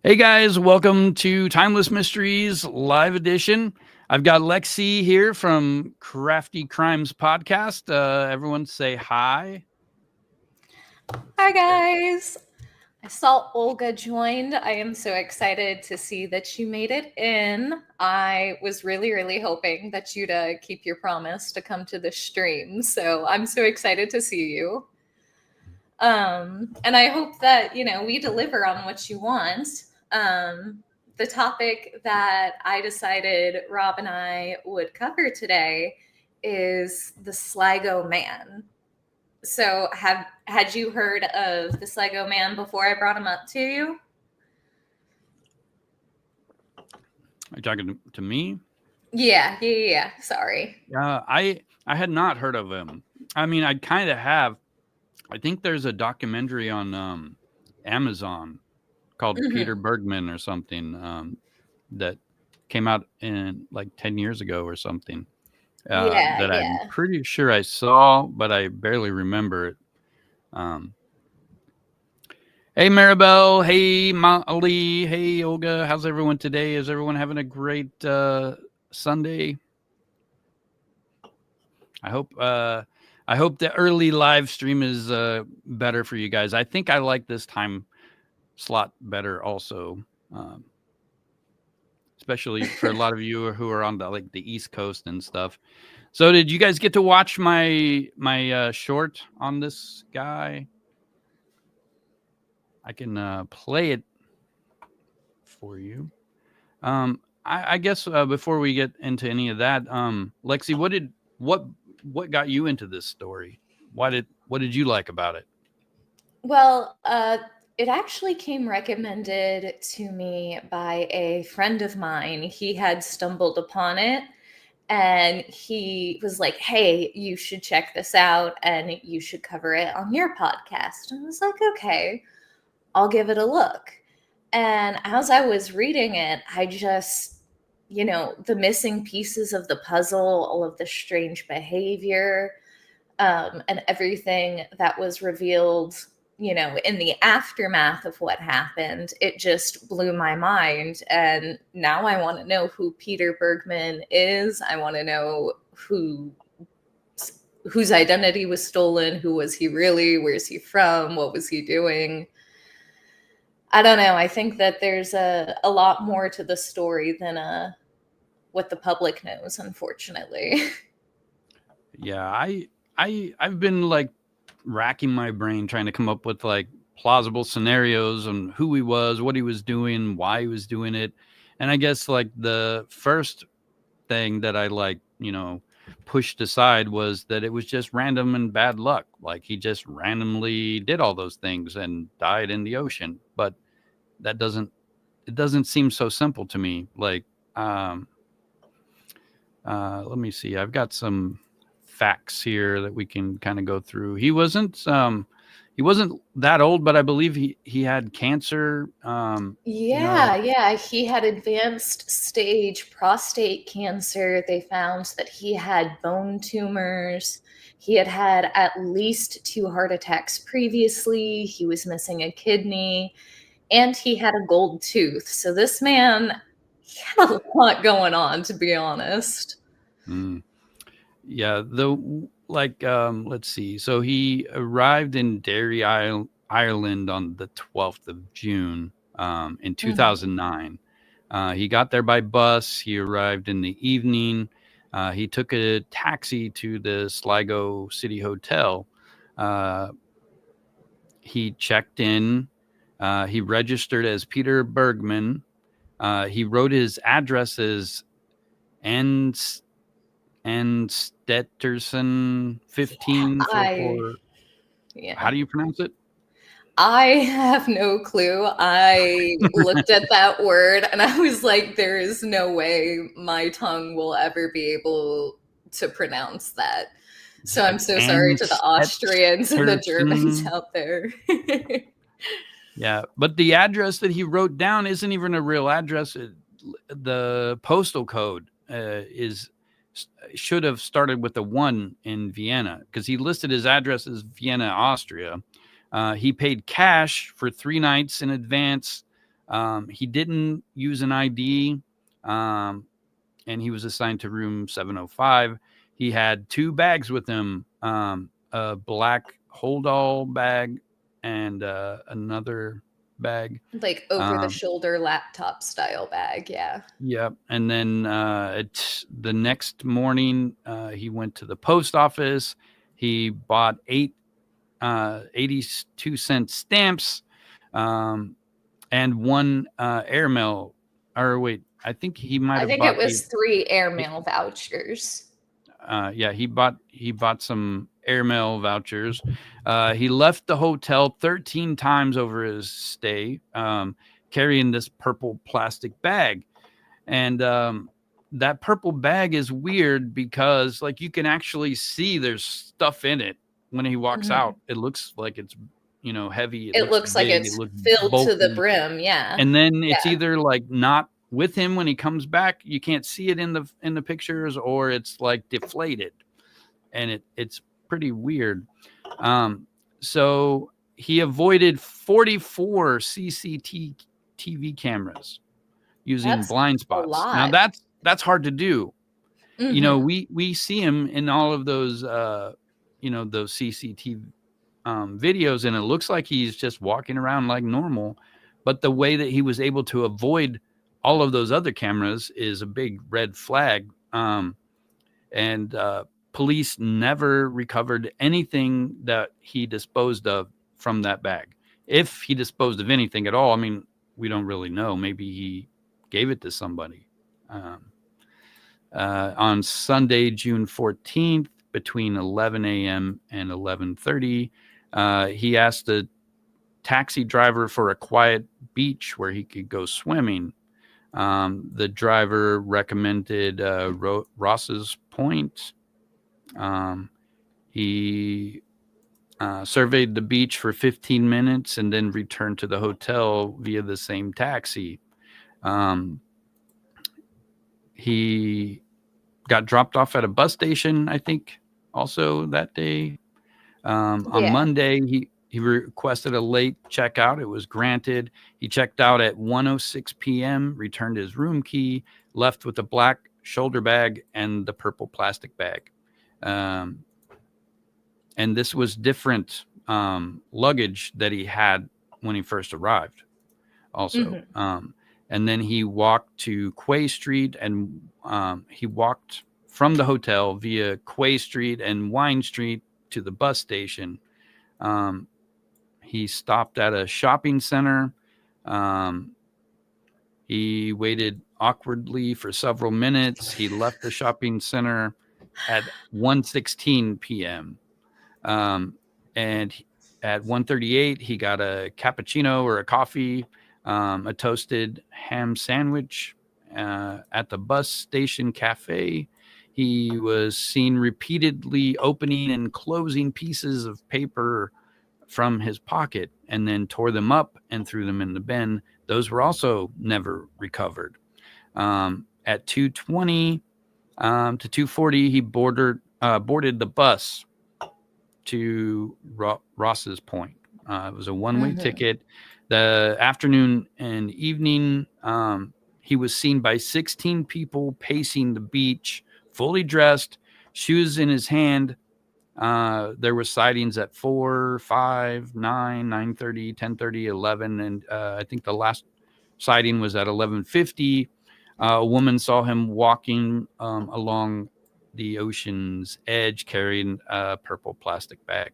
Hey guys, welcome to Timeless Mysteries live edition. I've got Lexi here from Crafty Crimes podcast. Everyone say hi. Hi guys. I saw Olga joined. I am so excited to see that you made it in. I was really hoping that you'd keep your promise to come to the stream. So I'm so excited to see you. And I hope that, we deliver on what you want. The topic that I decided Rob and I would cover today is the Sligo Man. So had you heard of the Sligo Man before I brought him up to you? Are you talking to me? Yeah. Sorry. I had not heard of him. I mean, I kind of have. I think there's a documentary on Amazon called Peter Bergmann or something that came out in like 10 years ago or something. That I'm pretty sure I saw, but I barely remember it. Hey, Maribel. Hey, Molly. Hey, Olga. How's everyone today? Is everyone having a great Sunday? I hope the early live stream is better for you guys. I think I like this time slot better also, especially for a lot of you who are on the East Coast and stuff. So did you guys get to watch my short on this guy? I can play it for you. I guess before we get into any of that, Lexi, what got you into this story? What did you like about it? Well, it actually came recommended to me by a friend of mine. He had stumbled upon it and he was like, hey, you should check this out and you should cover it on your podcast. And I was like, okay, I'll give it a look. And as I was reading it, I just, the missing pieces of the puzzle, all of the strange behavior, and everything that was revealed, in the aftermath of what happened, it just blew my mind. And now I want to know who Peter Bergmann is. I want to know whose identity was stolen. Who was he really? Where's he from? What was he doing? I don't know. I think that there's a lot more to the story than what the public knows, unfortunately. Yeah, I've been like racking my brain trying to come up with like plausible scenarios on who he was, what he was doing, why he was doing it. And I guess like the first thing that I pushed aside was that it was just random and bad luck. Like he just randomly did all those things and died in the ocean. But it doesn't seem so simple to me. Like, let me see. I've got some facts here that we can kind of go through. He wasn't that old, but I believe he had cancer. Yeah. He had advanced stage prostate cancer. They found that he had bone tumors. He had at least 2 heart attacks previously. He was missing a kidney, and he had a gold tooth. So this man, he had a lot going on, to be honest. Yeah, let's see. So he arrived in Derry, Ireland on the 12th of June in 2009. He got there by bus. He arrived in the evening. He took a taxi to the Sligo City Hotel. He checked in. He registered as Peter Bergmann. He wrote his address as and Stetterson 15 How do you pronounce it? I have no clue. I looked at that word and I was like, there is no way my tongue will ever be able to pronounce that. So I'm so sorry to the Austrians and the Germans out there. Yeah, but the address that he wrote down isn't even a real address. The postal code should have started with a 1 in Vienna, because he listed his address as Vienna, Austria. He paid cash for 3 nights in advance He didn't use an ID, and he was assigned to room 705. He had 2 bags with him, a black hold all bag and another bag. Like over the shoulder laptop style bag. Yeah. Yep. And then the next morning, he went to the post office. He bought 82-cent stamps, and 1 airmail. Or wait, I think he might I have think bought it was 3 airmail vouchers. yeah, he bought some airmail vouchers. He left the hotel 13 times over his stay, carrying this purple plastic bag. And that purple bag is weird because, like, you can actually see there's stuff in it when he walks out. It looks like it's, heavy. It looks big, like it's it looks filled bulky. to the brim. Yeah. And then it's either like not with him when he comes back. You can't see it in the pictures, or it's like deflated, and it's pretty weird. So he avoided 44 CCTV cameros using That's blind a spots. lot. Now that's hard to do. We see him in all of those those CCTV videos, and it looks like he's just walking around like normal. But the way that he was able to avoid all of those other cameras is a big red flag. And police never recovered anything that he disposed of from that bag. If he disposed of anything at all, I mean, we don't really know. Maybe he gave it to somebody. On Sunday, June 14th, between 11 a.m. and 11:30, he asked the taxi driver for a quiet beach where he could go swimming. The driver recommended Ross's Point. He surveyed the beach for 15 minutes and then returned to the hotel via the same taxi. He got dropped off at a bus station, I think, also that day. On Monday, he requested a late checkout. It was granted. He checked out at 1:06 p.m., returned his room key, left with a black shoulder bag and the purple plastic bag. And this was different luggage that he had when he first arrived also. And then he walked to Quay Street, and he walked from the hotel via Quay Street and Wine Street to the bus station. He stopped at a shopping center. He waited awkwardly for several minutes. He left the shopping center at 1:16 p.m. And at 1:38, he got a cappuccino or a coffee, a toasted ham sandwich at the bus station cafe. He was seen repeatedly opening and closing pieces of paper from his pocket and then tore them up and threw them in the bin. Those were also never recovered. At 2:20 to 2:40, he boarded the bus to Ross's Point. It was a one-way ticket. The afternoon and evening, he was seen by 16 people pacing the beach, fully dressed, shoes in his hand. There were sightings at 4, 5, 9, 9:30, 10:30, 11, and I think the last sighting was at 11:50. A woman saw him walking along the ocean's edge carrying a purple plastic bag.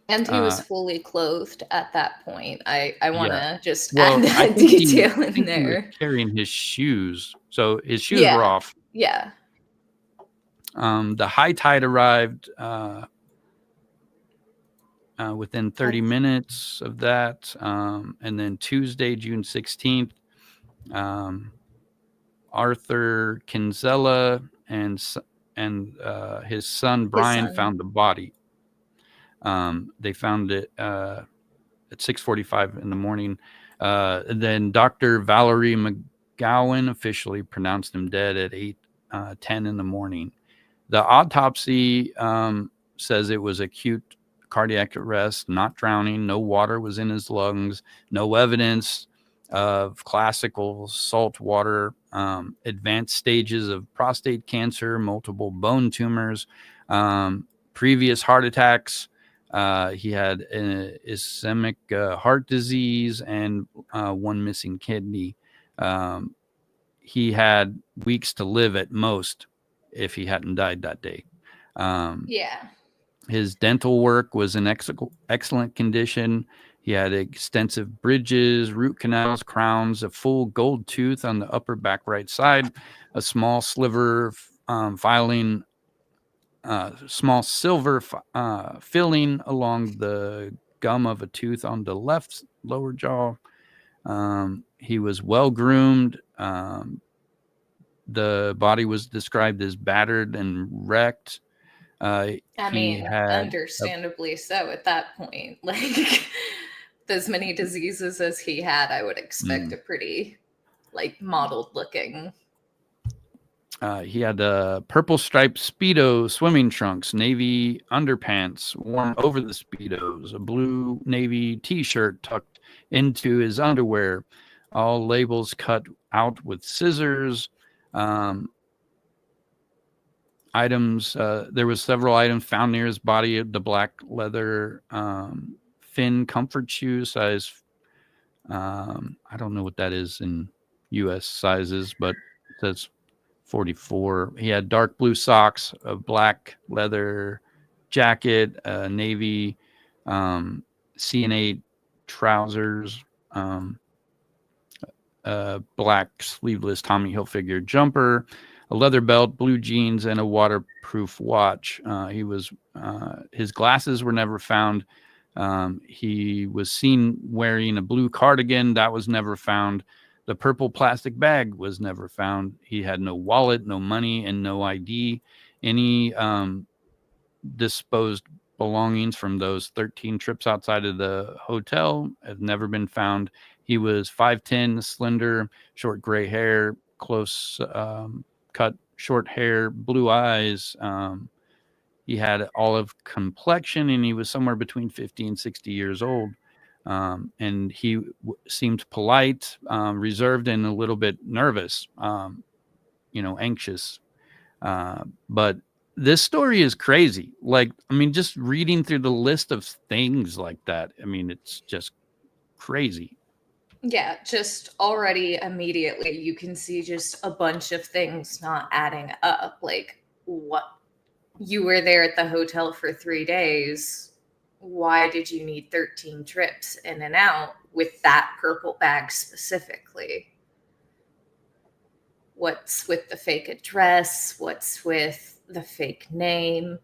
And he was fully clothed at that point. I want to just add that detail in there. He was carrying his shoes. So his shoes were off. Yeah. The high tide arrived within 30 minutes of that. And then Tuesday, June 16th, Arthur Kinsella and his son Brian found the body. They found it at 6:45 in the morning. And then Dr. Valerie McGowan officially pronounced him dead at 8:10 in the morning. The autopsy says it was acute cardiac arrest, not drowning. No water was in his lungs. No evidence of classical saltwater, advanced stages of prostate cancer, multiple bone tumors, previous heart attacks. He had ischemic heart disease and one missing kidney. He had weeks to live at most if he hadn't died that day. Yeah. His dental work was in excellent condition. He had extensive bridges, root canals, crowns, a full gold tooth on the upper back right side, a small sliver filing, small silver filling along the gum of a tooth on the left lower jaw. He was well groomed. The body was described as battered and wrecked. I He mean, had understandably so at that point. Like, as many diseases as he had, I would expect a pretty, like, mottled looking. He had purple striped Speedo swimming trunks, navy underpants worn over the Speedos, a blue navy t-shirt tucked into his underwear, all labels cut out with scissors. Items, there was several items found near his body, the black leather Finn comfort shoe size. I don't know what that is in US sizes, but it says 44. He had dark blue socks, a black leather jacket, navy CNA trousers, black sleeveless Tommy Hilfiger jumper, a leather belt, blue jeans, and a waterproof watch. His glasses were never found. He was seen wearing a blue cardigan that was never found. The purple plastic bag was never found. He had no wallet, no money, and no ID. Any disposed belongings from those 13 trips outside of the hotel have never been found. He was 5'10", slender, short gray hair, close cut short hair, blue eyes. He had olive complexion, and he was somewhere between 50 and 60 years old. And he seemed polite, reserved, and a little bit nervous, anxious. But this story is crazy. Like, I mean, just reading through the list of things like that, I mean, it's just crazy. Yeah, just already immediately you can see just a bunch of things not adding up. Like, what? You were there at the hotel for 3 days. Why did you need 13 trips in and out with that purple bag specifically? What's with the fake address? What's with the fake name?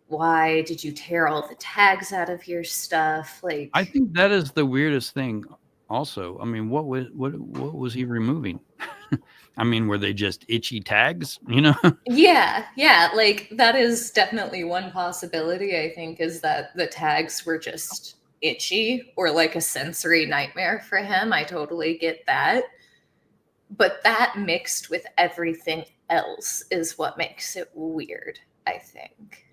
Why did you tear all the tags out of your stuff? Like, I think that is the weirdest thing. Also, I mean, what was he removing? I mean, were they just itchy tags? yeah, like that is definitely one possibility. I think is that the tags were just itchy or like a sensory nightmare for him. I totally get that. But that mixed with everything else is what makes it weird, I think.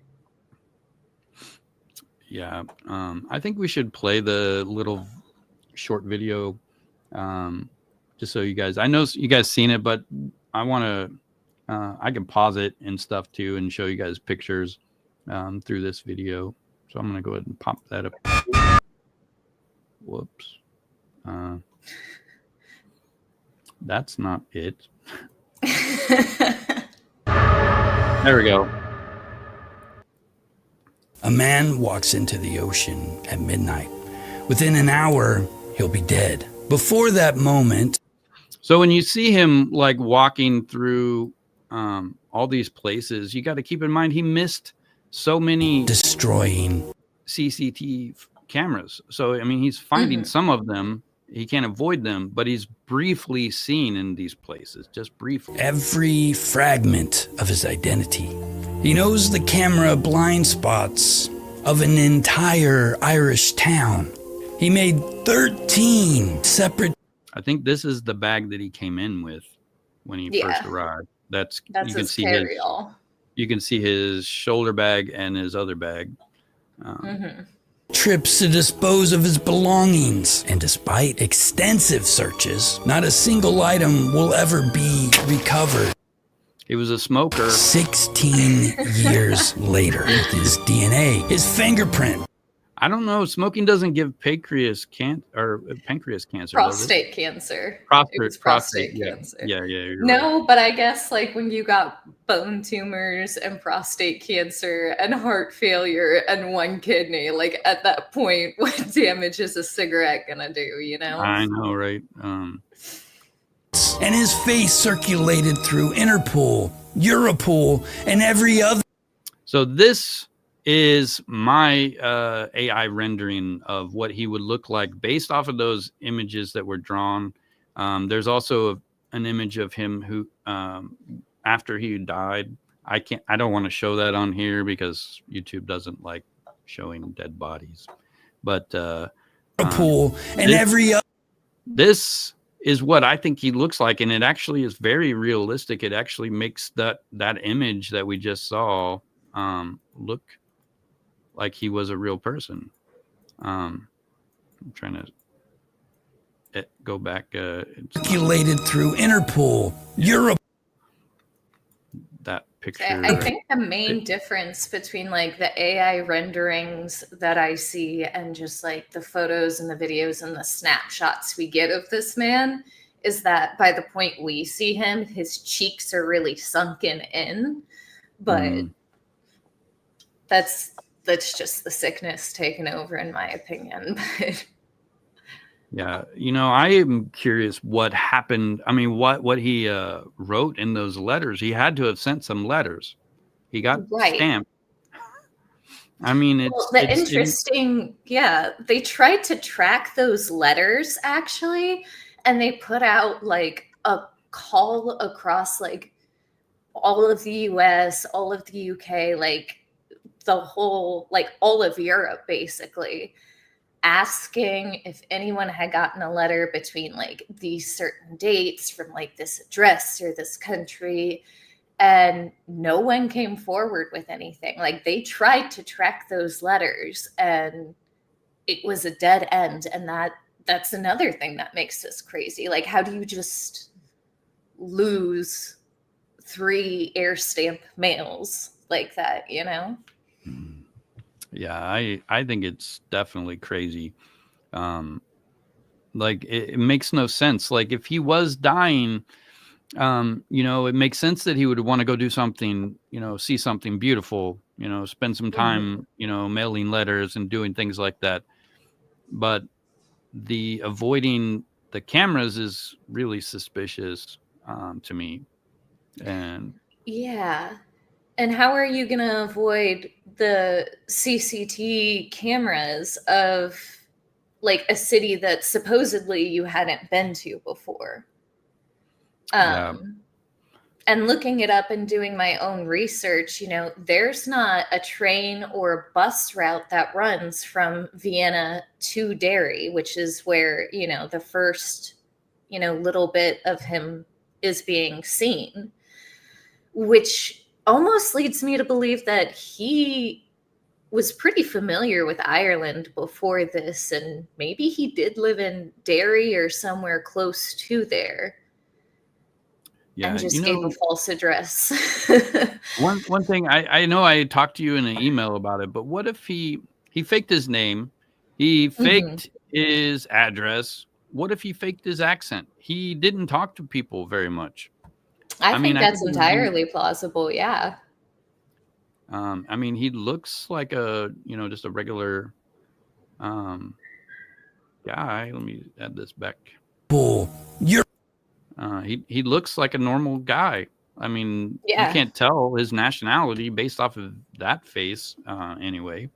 Yeah. I think we should play the little short video just so you guys, I know you guys seen it, but I want to, I can pause it and stuff too and show you guys pictures through this video. So I'm going to go ahead and pop that up. Whoops. That's not it. There we go. A man walks into the ocean at midnight. Within an hour, he'll be dead. Before that moment... So when you see him like walking through all these places, you got to keep in mind he missed so many destroying CCTV cameras. So, I mean, he's finding some of them. He can't avoid them, but he's briefly seen in these places, just briefly. Every fragment of his identity. He knows the camera blind spots of an entire Irish town. He made 13 separate... I think this is the bag that he came in with when he first arrived. That's you can see carry-all. You can see his shoulder bag and his other bag. trips to dispose of his belongings. And despite extensive searches, not a single item will ever be recovered. He was a smoker. 16 years later, with his DNA, his fingerprint. I don't know. Smoking doesn't give pancreas cancer. Prostate cancer. It was prostate cancer. Yeah. You're No, right. but I guess like when you got bone tumors and prostate cancer and heart failure and one kidney, like at that point, what damage is a cigarette gonna do? You know? I know, right? And his face circulated through Interpol, Europol, and every other. So this is my AI rendering of what he would look like based off of those images that were drawn. There's also an image of him who, after he died, I don't want to show that on here because YouTube doesn't like showing dead bodies. But Pool and every other. This is what I think he looks like, and it actually is very realistic. It actually makes that image that we just saw look like he was a real person. I'm trying to go back. Circulated through Interpol, Europe. That picture. I think the main difference between like the AI renderings that I see and just like the photos and the videos and the snapshots we get of this man is that by the point we see him, his cheeks are really sunken in. But that's just the sickness taking over, in my opinion. Yeah, I am curious what happened. I mean, what he wrote in those letters. He had to have sent some letters. He got stamped. I mean, they tried to track those letters actually, and they put out like a call across like all of the US, all of the UK, like the whole, like all of Europe basically, asking if anyone had gotten a letter between like these certain dates from like this address or this country, and no one came forward with anything. Like they tried to track those letters and it was a dead end. And that's another thing that makes this crazy. Like, how do you just lose 3 air stamp mails like that, Yeah, I think it's definitely crazy. Like it makes no sense. Like if he was dying, it makes sense that he would want to go do something, see something beautiful, spend some time, mailing letters and doing things like that. But the avoiding the cameras is really suspicious to me. And yeah. And how are you going to avoid the CCTV cameras of like a city that supposedly you hadn't been to before? And looking it up and doing my own research, there's not a train or bus route that runs from Vienna to Derry, which is where, the first, little bit of him is being seen, which almost leads me to believe that he was pretty familiar with Ireland before this, and maybe he did live in Derry or somewhere close to there. Yeah, and just gave a false address. one thing I know I talked to you in an email about it, but what if he faked his name, he faked his address? What if he faked his accent? He didn't talk to people very much. I think that's entirely plausible. Yeah. I mean, he looks like just a regular guy. Let me add this back. He looks like a normal guy. I mean, you can't tell his nationality based off of that face anyway.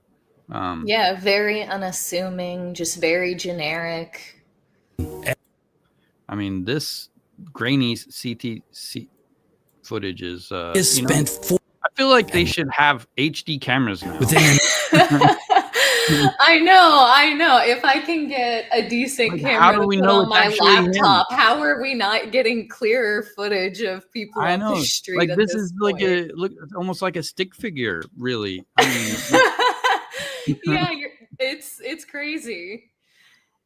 Very unassuming, just very generic. I mean, this grainy CT footage is I feel like they should have HD cameras now. I know. If I can get a decent camera to put on my laptop, how are we not getting clearer footage of people on the street? Like this is like almost like a stick figure, really. I mean, It's crazy.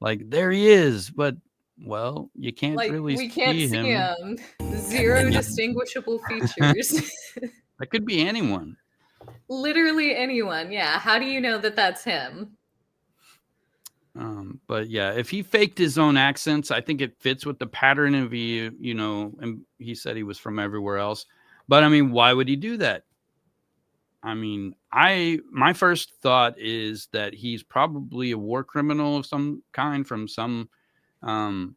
Like, there he is, but, well, you can't Like, really we can't see see him. him. Zero distinguishable features. That could be anyone. Literally anyone. Yeah. How do you know that that's him? But yeah, if he faked his own accents, I think it fits with the pattern of and he said he was from everywhere else. But I mean, why would he do that? I mean, my first thought is that he's probably a war criminal of some kind from some um,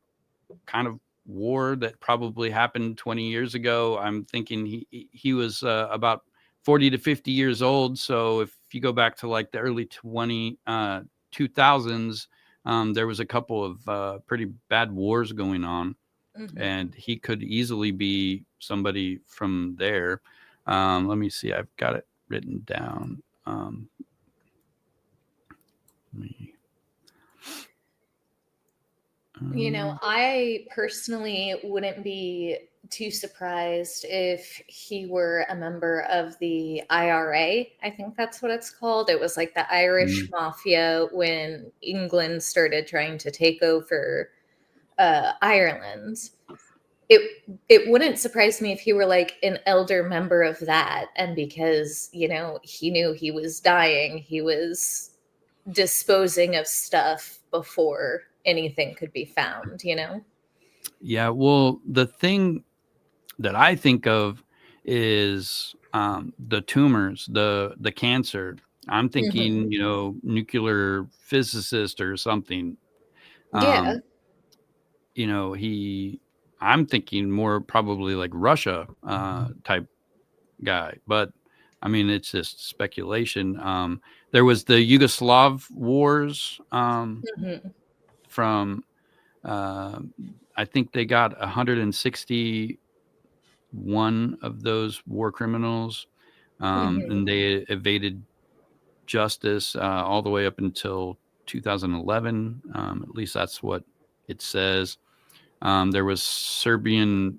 kind of war that probably happened 20 years ago. I'm thinking he was about 40 to 50 years old. So if you go back to like the early 2000s, there was a couple of pretty bad wars going on, and he could easily be somebody from there. Let me see. I've got it written down. Let me, I personally wouldn't be too surprised if he were a member of the IRA. I think that's what it's called. It was like the Irish mafia when England started trying to take over Ireland. It wouldn't surprise me if he were like an elder member of that, and because he knew he was dying, he was disposing of stuff before anything could be found. Yeah, well, the thing that I think of is the tumors, the cancer. I'm thinking, nuclear physicist or something. Yeah. I'm thinking more probably like Russia type guy, but I mean, it's just speculation. There was the Yugoslav wars from, I think they got 161 of those war criminals, and they evaded justice all the way up until 2011. At least that's what it says. There was Serbian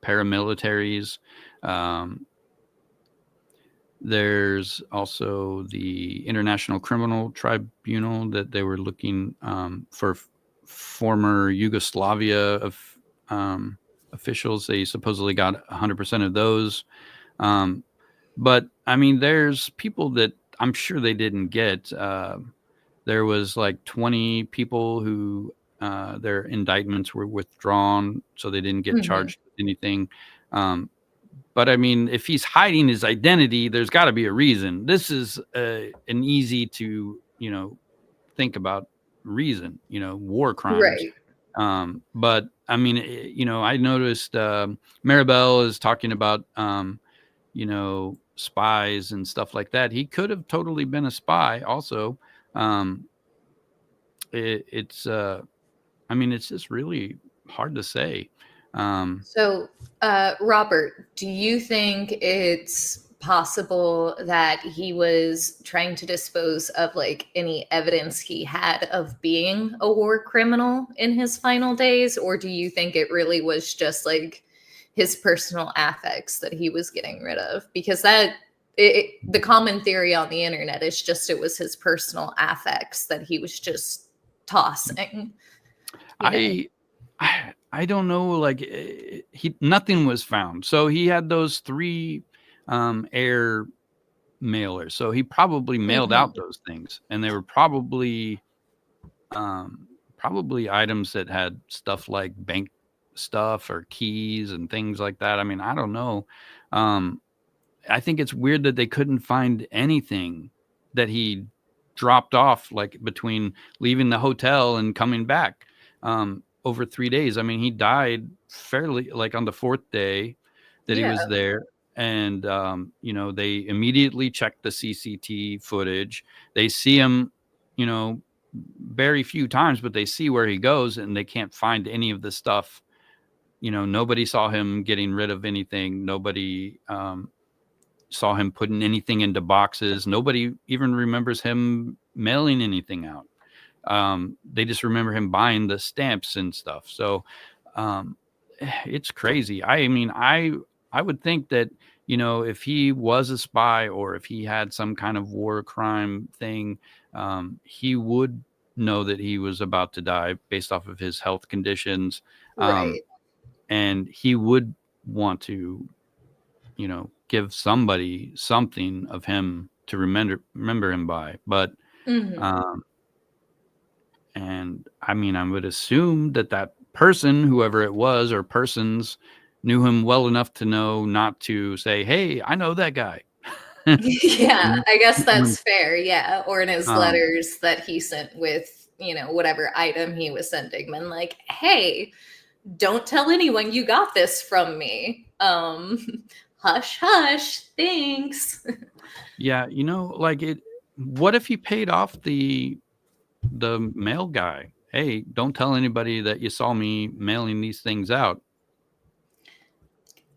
paramilitaries. There's also the International Criminal Tribunal that they were looking for former Yugoslavia of officials. They supposedly got 100% of those. But I mean, there's people that I'm sure they didn't get. There was like 20 people who their indictments were withdrawn, so they didn't get charged with anything. But I mean, if he's hiding his identity, there's got to be a reason. This is an easy to, think about reason, war crimes. Right. But I mean, I noticed Maribel is talking about, spies and stuff like that. He could have totally been a spy also. It's just really hard to say. So, Robert, do you think it's possible that he was trying to dispose of like any evidence he had of being a war criminal in his final days? Or do you think it really was just like his personal affects that he was getting rid of? Because the common theory on the internet is just it was his personal affects that he was just tossing. I don't know. Like nothing was found. So he had those 3 air mailers. So he probably mailed out those things, and they were probably items that had stuff like bank stuff or keys and things like that. I mean, I don't know. I think it's weird that they couldn't find anything that he dropped off, like between leaving the hotel and coming back over 3 days. I mean, he died fairly like on the 4th day that he was there. And, they immediately checked the CCTV footage. They see him, very few times, but they see where he goes, and they can't find any of the stuff. Nobody saw him getting rid of anything. Nobody saw him putting anything into boxes. Nobody even remembers him mailing anything out. They just remember him buying the stamps and stuff. So it's crazy. I mean, I would think that, if he was a spy or if he had some kind of war crime thing, he would know that he was about to die based off of his health conditions. Right. And he would want to, give somebody something of him to remember him by. But, Mm-hmm. and I mean, I would assume that person, whoever it was, or persons, knew him well enough to know not to say, "Hey, I know that guy." Yeah, You I guess know? that's fair. Yeah. Or in his Um, letters that he sent with, whatever item he was sending, been like, hey, don't tell anyone you got this from me. Hush, hush, thanks. yeah, like it. What if he paid off the mail guy? Hey, don't tell anybody that you saw me mailing these things out.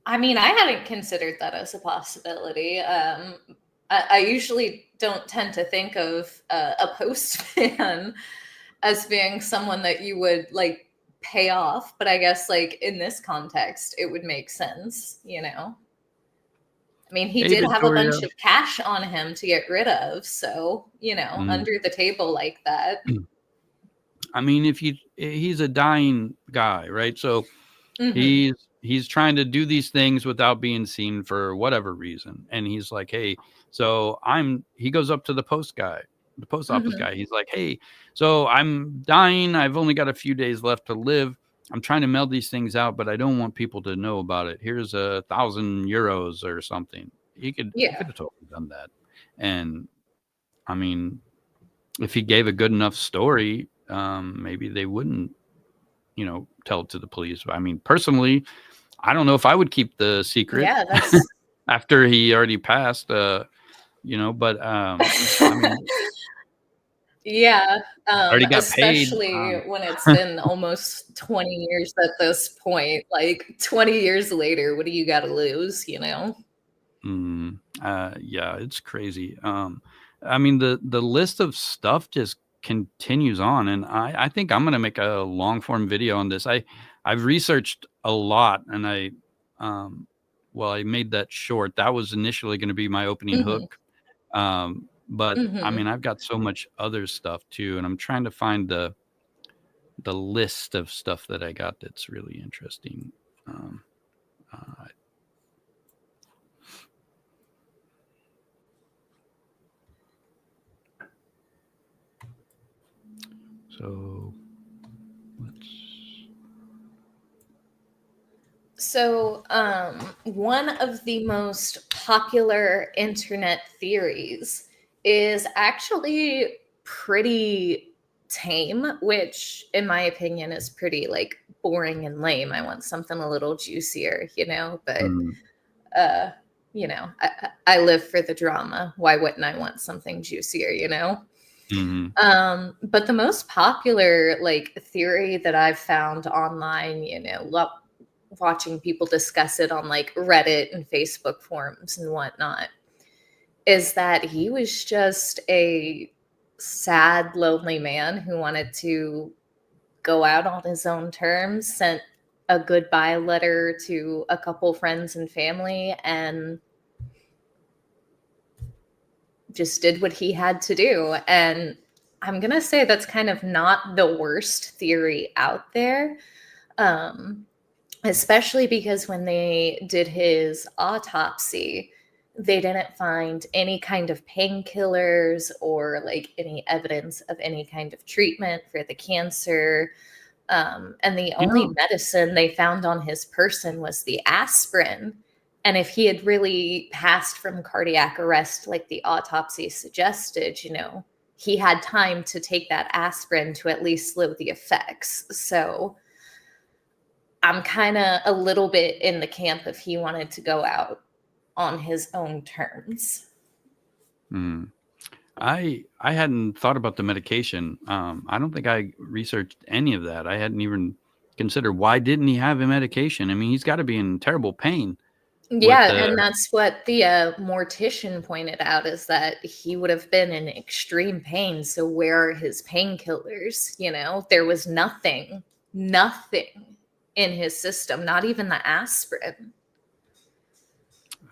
I mean, I hadn't considered that as a possibility. I usually don't tend to think of a postman as being someone that you would like pay off, but I guess like in this context, it would make sense, I mean, he Hey, did have a Victoria. bunch of cash on him to get rid of, so, Mm. under the table like that. I mean, if he's a dying guy, right? So Hmm. he's trying to do these things without being seen for whatever reason. And he's like, "Hey, so he goes up to the post office Hmm. guy. He's like, "Hey, so I'm dying. I've only got a few days left to live. I'm trying to mail these things out, but I don't want people to know about it. Here's 1,000 euros or something." He Yeah. could have totally done that. And I mean, if he gave a good enough story, maybe they wouldn't, tell it to the police. I mean, personally, I don't know if I would keep the secret Yeah, that's after he already passed, but I mean, yeah, already got paid. especially when it's been almost 20 years at this point. Like 20 years later, what do you got to lose? Yeah, it's crazy. I mean, the list of stuff just continues on, and I think I'm gonna make a long form video on this. I've researched a lot, and um, I made that short. That was initially going to be my opening Hmm. hook. But I Hmm. mean, I've got so much other stuff too, and I'm trying to find the list of stuff that I got that's really interesting. Um, uh, so let's. So, one of the most popular internet theories is actually pretty tame, which, in my opinion, is pretty like boring and lame. I want something a little juicier. But Mm, uh, I live for the drama. Why wouldn't I want something juicier? mhm. But the most popular like theory that I've found online, watching people discuss it on like Reddit and Facebook forums and whatnot, is that he was just a sad, lonely man who wanted to go out on his own terms, sent a goodbye letter to a couple friends and family, and just did what he had to do. And I'm going to say that's kind of not the worst theory out there. Um, Especially because when they did his autopsy, they didn't find any kind of painkillers or like any evidence of any kind of treatment for the cancer. And the You only know, medicine they found on his person was the aspirin. And if he had really passed from cardiac arrest, like the autopsy suggested, he had time to take that aspirin to at least slow the effects. So I'm kind of a little bit in the camp if he wanted to go out on his own terms. mm, I hadn't thought about the medication. I don't think I researched any of that. I hadn't even considered why didn't he have a medication? I mean, he's got to be in terrible pain with Yeah, the. and that's what the mortician pointed out, is that he would have been in extreme pain. So where are his painkillers? There was nothing in his system, not even the aspirin.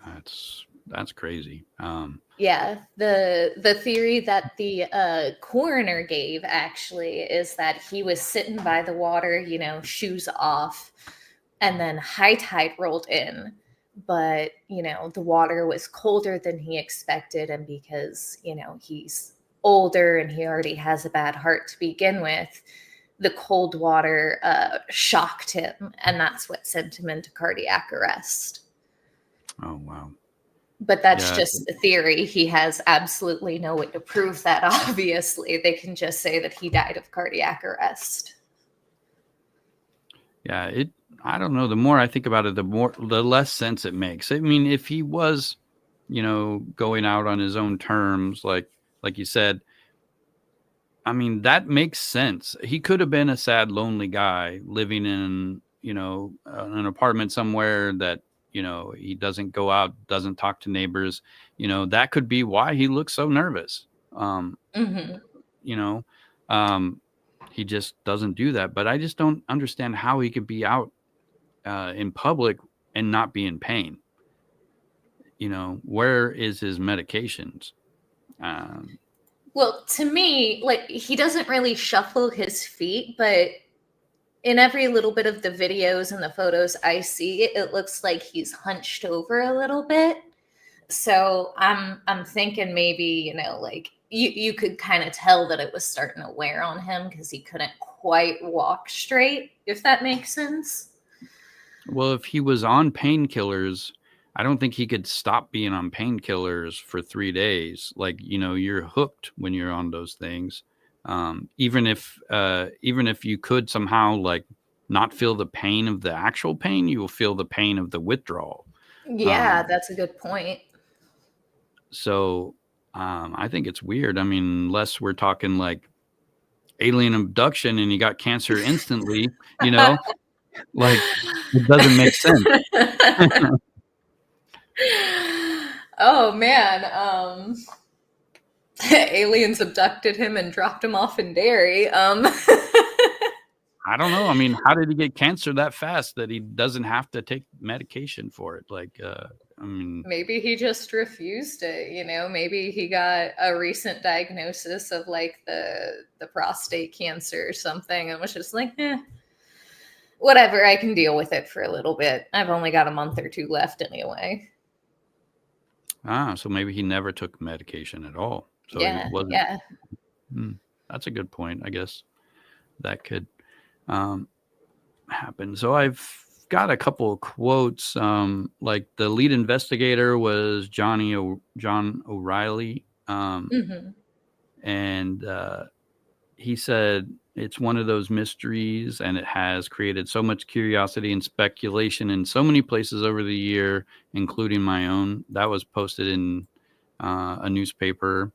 That's That's crazy. Yeah, the theory that the coroner gave actually is that he was sitting by the water, you know, shoes off, and then high tide rolled in. But, you know, the water was colder than he expected, and because, you know, he's older and he already has a bad heart to begin with, the cold water shocked him, and that's what sent him into cardiac arrest. Oh, wow. But that's Yeah. just a theory. He has absolutely no way to prove that, obviously. They can just say that he died of cardiac arrest. Yeah, I don't know. The more I think about it, the less sense it makes. I mean, if he was, you know, going out on his own terms, like you said, I mean, that makes sense. He could have been a sad, lonely guy living in, you know, an apartment somewhere that, you know, he doesn't go out, doesn't talk to neighbors. You know, that could be why he looks so nervous. Mm-hmm. You know, he just doesn't do that. But I just don't understand how he could be out in public and not be in pain. You know, where is his medications? Well, to me, like, he doesn't really shuffle his feet, but in every little bit of the videos and the photos I see, it looks like he's hunched over a little bit. So I'm thinking maybe, you know, like you could kind of tell that it was starting to wear on him because he couldn't quite walk straight, if that makes sense. Well, if he was on painkillers, I don't think he could stop being on painkillers for 3 days. Like, you know, you're hooked when you're on those things. Even if you could somehow like not feel the pain of the actual pain, you will feel the pain of the withdrawal. Yeah, that's a good point. So I think it's weird. I mean, unless we're talking like alien abduction and you got cancer instantly, you know, like it doesn't make sense. Oh man, aliens abducted him and dropped him off in Derry. I don't know. I mean, how did he get cancer that fast that he doesn't have to take medication for it? Like, I mean, maybe he just refused it, you know, maybe he got a recent diagnosis of like the prostate cancer or something and was just like, whatever, I can deal with it for a little bit. I've only got a month or two left anyway. So maybe he never took medication at all. So Yeah, he wasn't. yeah. That's a good point. I guess that could happen. So I've got a couple of quotes. Like the lead investigator was John O'Reilly, and he said it's one of those mysteries, and it has created so much curiosity and speculation in so many places over the year, including my own. That was posted in a newspaper.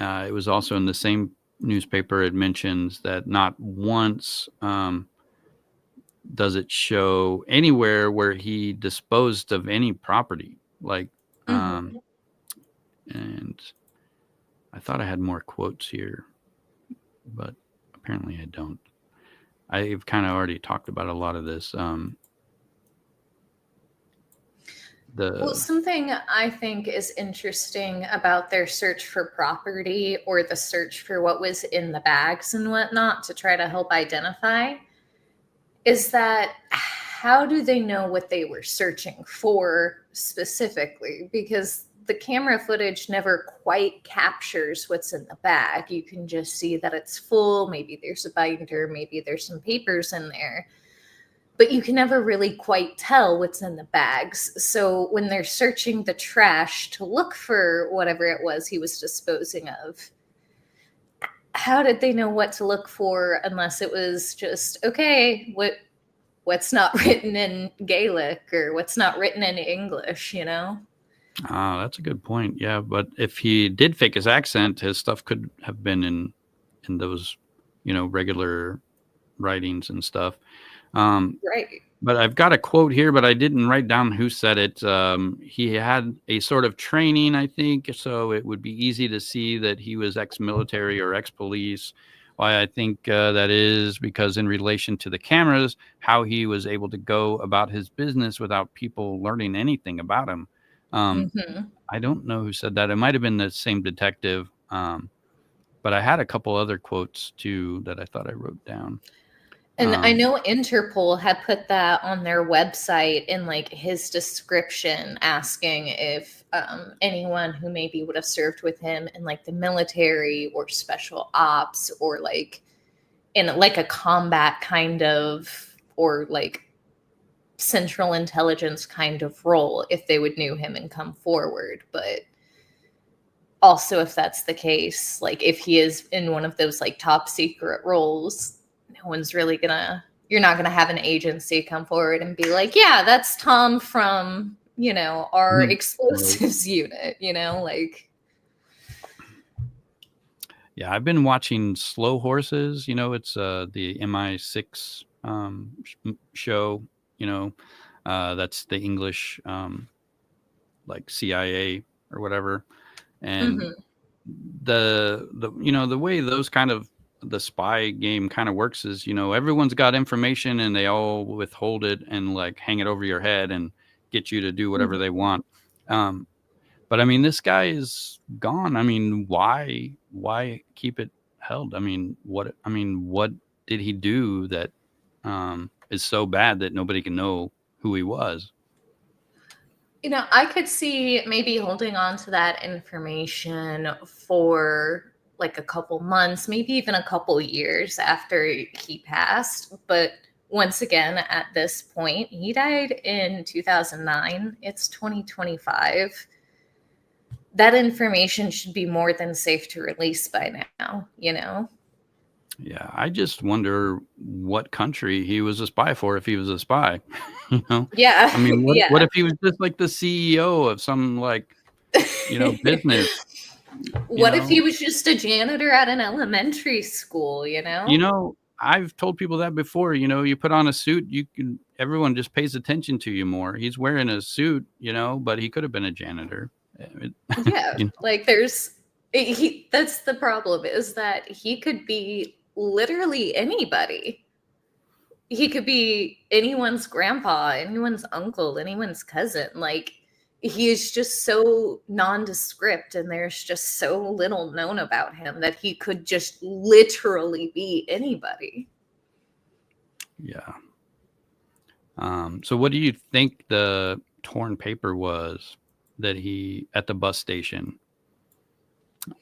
It was also in the same newspaper. It mentions that not once does it show anywhere where he disposed of any property. Like, and I thought I had more quotes here, but apparently I don't. I've kind of already talked about a lot of this. Well, something I think is interesting about their search for property or the search for what was in the bags and whatnot to try to help identify is that how do they know what they were searching for specifically? Because the camera footage never quite captures what's in the bag. You can just see that it's full. Maybe there's a binder, maybe there's some papers in there. But you can never really quite tell what's in the bags. So when they're searching the trash to look for whatever it was he was disposing of, how did they know what to look for unless it was just, okay, what's not written in Gaelic or what's not written in English, you know? That's a good point. Yeah, but if he did fake his accent, his stuff could have been in those, you know, regular writings and stuff. Right. But I've got a quote here, but I didn't write down who said it. He had a sort of training, I think, so it would be easy to see that he was ex-military or ex-police Why I think that is because in relation to the cameras, how he was able to go about his business without people learning anything about him. Hmm. I don't know who said that. It might have been the same detective. But I had a couple other quotes too that I thought I wrote down. And I know Interpol had put that on their website in like his description, asking if anyone who maybe would have served with him in like the military or special ops or like in like a combat kind of or like central intelligence kind of role, if they would knew him and come forward. But also, if that's the case, like if he is in one of those like top secret roles, no one's really gonna, you're not gonna have an agency come forward and be like, yeah, that's Tom from, you know, our Mhm. explosives unit, you know, like. Yeah, I've been watching Slow Horses. You know, it's the MI6 show. You know, that's the English like CIA or whatever. And Mhm. the you know the way those kind of the spy game kind of works is, you know, everyone's got information and they all withhold it and like hang it over your head and get you to do whatever they want. Um, but I mean, this guy is gone. I mean, why keep it held? I mean, what did he do that is so bad that nobody can know who he was? You know, I could see maybe holding on to that information for like a couple months, maybe even a couple years after he passed. But once again, at this point, he died in 2009. It's 2025. That information should be more than safe to release by now, you know? Yeah, I just wonder what country he was a spy for if he was a spy. You know, Yeah, I mean, what yeah. if he was just like the CEO of some like, you know, business? You What if he know, was just a janitor at an elementary school, you you know? know, I've told people that before. You know, you put on a suit, everyone just pays attention to you more. He's wearing a suit, you know, but he could have been a janitor. Yeah, You know, like he that's the problem is that he could be literally anybody. He could be anyone's grandpa, anyone's uncle, anyone's cousin. Like he is just so nondescript and there's just so little known about him that he could just literally be anybody. yeah. So what do you think the torn paper was that he at the bus station?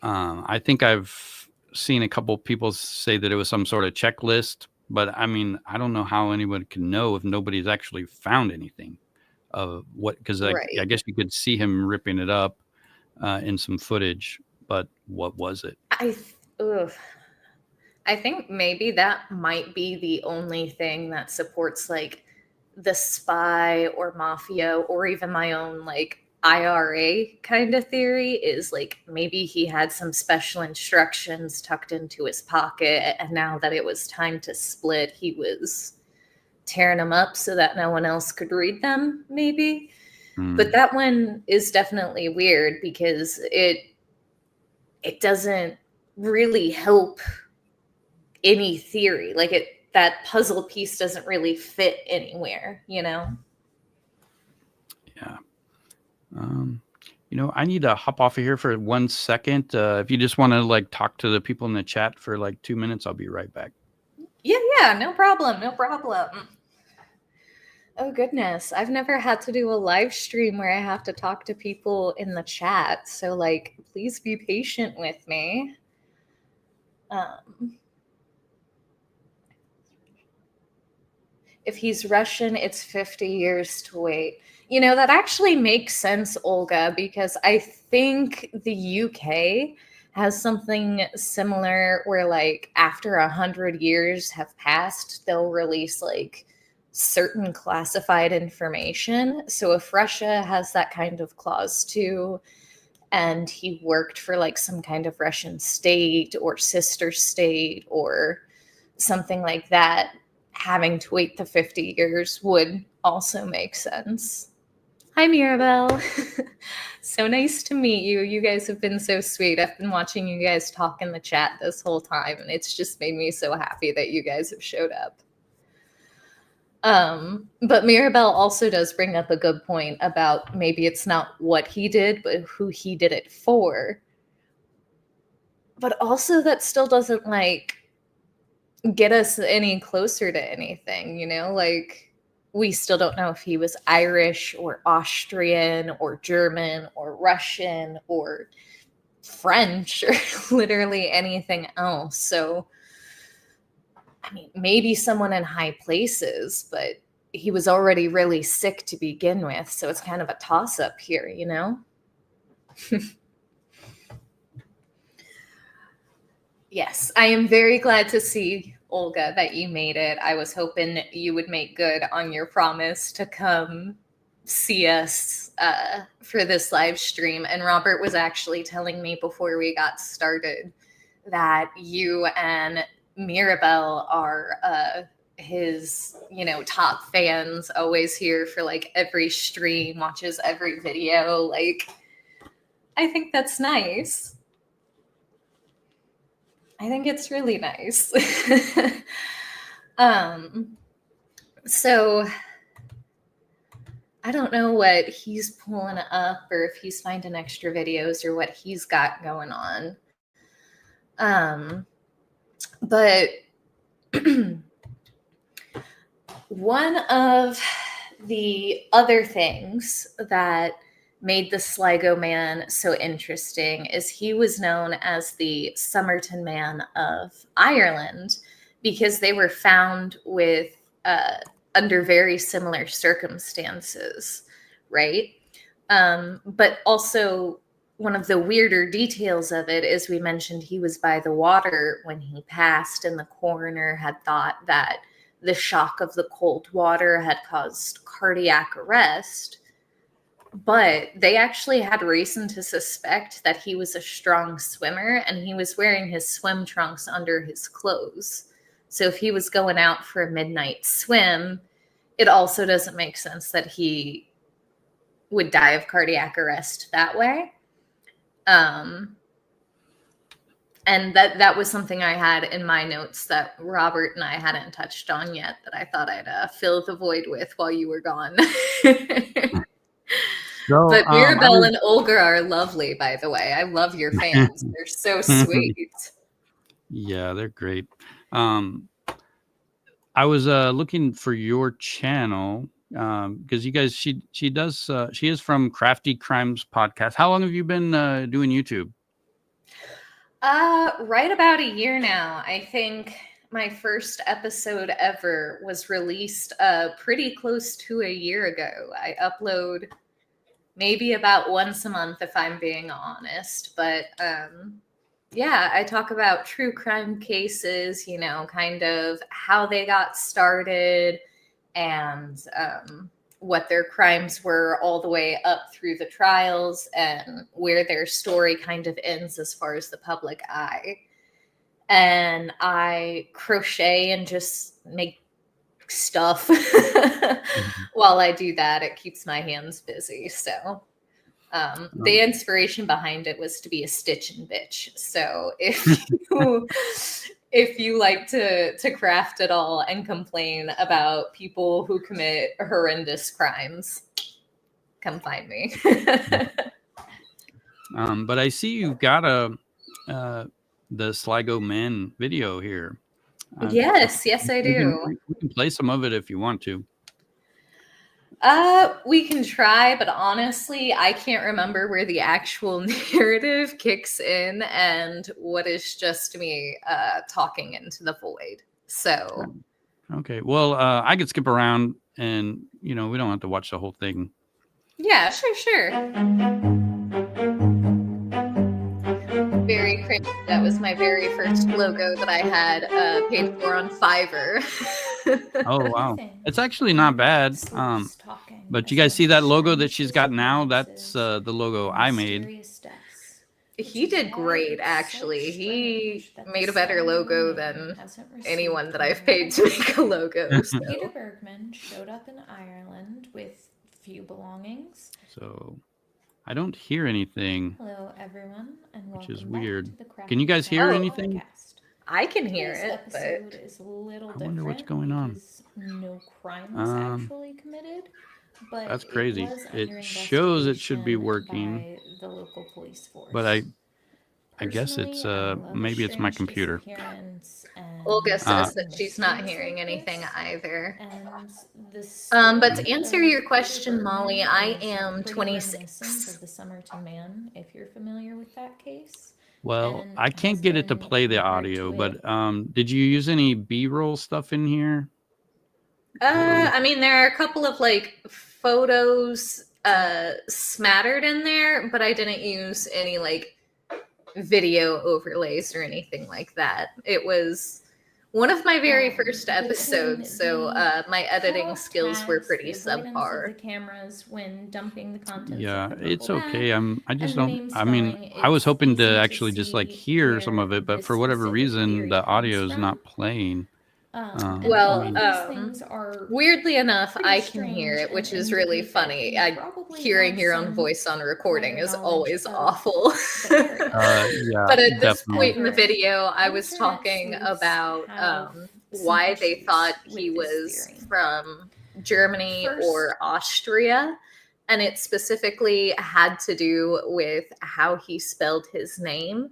I think I've seen a couple people say that it was some sort of checklist, but I mean, I don't know how anyone can know if nobody's actually found anything of what, because I Right. guess you could see him ripping it up in some footage, but what was it? I ugh. I think maybe that might be the only thing that supports like the spy or mafia or even my own like IRA kind of theory is like maybe he had some special instructions tucked into his pocket and now that it was time to split, he was tearing them up so that no one else could read them, maybe. But Hmm. that one is definitely weird because it doesn't really help any theory. Like it that puzzle piece doesn't really fit anywhere, you know? Yeah. Um, you know, I need to hop off of here for 1 second. If you just want to like talk to the people in the chat for like 2 minutes, I'll be right back. Yeah, yeah, no problem, no problem. Oh goodness, I've never had to do a live stream where I have to talk to people in the chat. So like please be patient with me. Um if he's Russian, it's 50 years to wait. You know, that actually makes sense, Olga, because I think the UK has something similar where, like, after 100 years have passed, they'll release, like, certain classified information. So if Russia has that kind of clause too, and he worked for, like, some kind of Russian state or sister state or something like that, having to wait the 50 years would also make sense. Hi, Mirabelle. So nice to meet you. You guys have been so sweet. I've been watching you guys talk in the chat this whole time, and it's just made me so happy that you guys have showed up. But Mirabelle also does bring up a good point about maybe it's not what he did, but who he did it for. But also that still doesn't like get us any closer to anything, you know? Like, we still don't know if he was Irish or Austrian or German or Russian or French or literally anything else. So, I mean, maybe someone in high places, but he was already really sick to begin with. So it's kind of a toss-up here, you know? Yes, I am very glad to see, Olga, that you made it. I was hoping you would make good on your promise to come see us for this live stream. And Robert was actually telling me before we got started that you and Mirabelle are his, you know, top fans, always here for like every stream, watches every video. Like, I think that's nice. I think it's really nice. So I don't know what he's pulling up or if he's finding extra videos or what he's got going on. But one of the other things that made the Sligo man so interesting is he was known as the Somerton Man of Ireland because they were found with under very similar circumstances, right? But also one of the weirder details of it is we mentioned he was by the water when he passed, and the coroner had thought that the shock of the cold water had caused cardiac arrest. But they actually had reason to suspect that he was a strong swimmer, and he was wearing his swim trunks under his clothes. So if he was going out for a midnight swim, it also doesn't make sense that he would die of cardiac arrest that way. And that was something I had in my notes that Robert and I hadn't touched on yet that I thought I'd fill the void with while you were gone. So, but Mirabelle and Olga are lovely, by the way. I love your fans. They're so sweet. Yeah, they're great. I was looking for your channel because you guys, she is from Crafty Crimes Podcast. How long have you been doing YouTube? Right about a year now. I think my first episode ever was released pretty close to a year ago. I upload maybe about once a month if I'm being honest, but yeah, I talk about true crime cases, you know, kind of how they got started and what their crimes were all the way up through the trials and where their story kind of ends as far as the public eye. And I crochet and just make stuff while I do that. It keeps my hands busy. So the inspiration behind it was to be a stitching bitch. So if you like to craft at all and complain about people who commit horrendous crimes, come find me. But I see you've got the Sligo Men video here. Yes, I do. We can play some of it if you want to. We can try, but honestly, I can't remember where the actual narrative kicks in and what is just me talking into the void. So, okay. Well, I could skip around, and you know, we don't have to watch the whole thing. Yeah, sure. Very crazy. That was my very first logo that I had paid for on Fiverr. Oh wow, it's actually not bad. But you guys see that logo that she's got now? That's the logo I made. He did great, actually. He made a better logo than anyone that I've paid to make a logo. So. Peter Bergmann showed up in Ireland with few belongings. So I don't hear anything. Hello, everyone, and welcome Which is back weird. to the Craft Can you guys hear Podcast anything? podcast. I can hear Today's it, episode but is a little I different wonder what's going on. because no crime was actually committed, but That's it crazy. was It under shows it should be investigation working, by the local police force. but I guess it's Personally, I love maybe it's my strange computer. disappearance and Olga says that mysteries she's not like hearing anything this, either. and the But to story answer of your Peter question, Molly, Bergmann I is am pretty reminiscent 26. of the Somerton Man, if you're familiar with that case. Well, And I can't has get it to been play the compared audio, to but it. did you use any B-roll stuff in here? I mean, there are a couple of like photos smattered in there, but I didn't use any like video overlays or anything like that. It was one of my very first episodes, so my editing skills were pretty subpar. The cameras when dumping the contents Yeah, of the it's purple okay. bag, I just and the don't. name I mean, spelling, I was it's hoping easy to to actually just like see hear some where of it, but this for whatever specific reason, theory the comes audio is from. not playing. And Well, all of these things are weirdly enough, pretty I can hear strange it, which and is really indicate that funny. you I probably hearing have your own some voice on recording prior is knowledge always of awful. the area. Yeah, But at this definitely. point in the video, I was Internet talking sleuths about have why some they issues thought with he this was theory. from Germany First- or Austria. And it specifically had to do with how he spelled his name.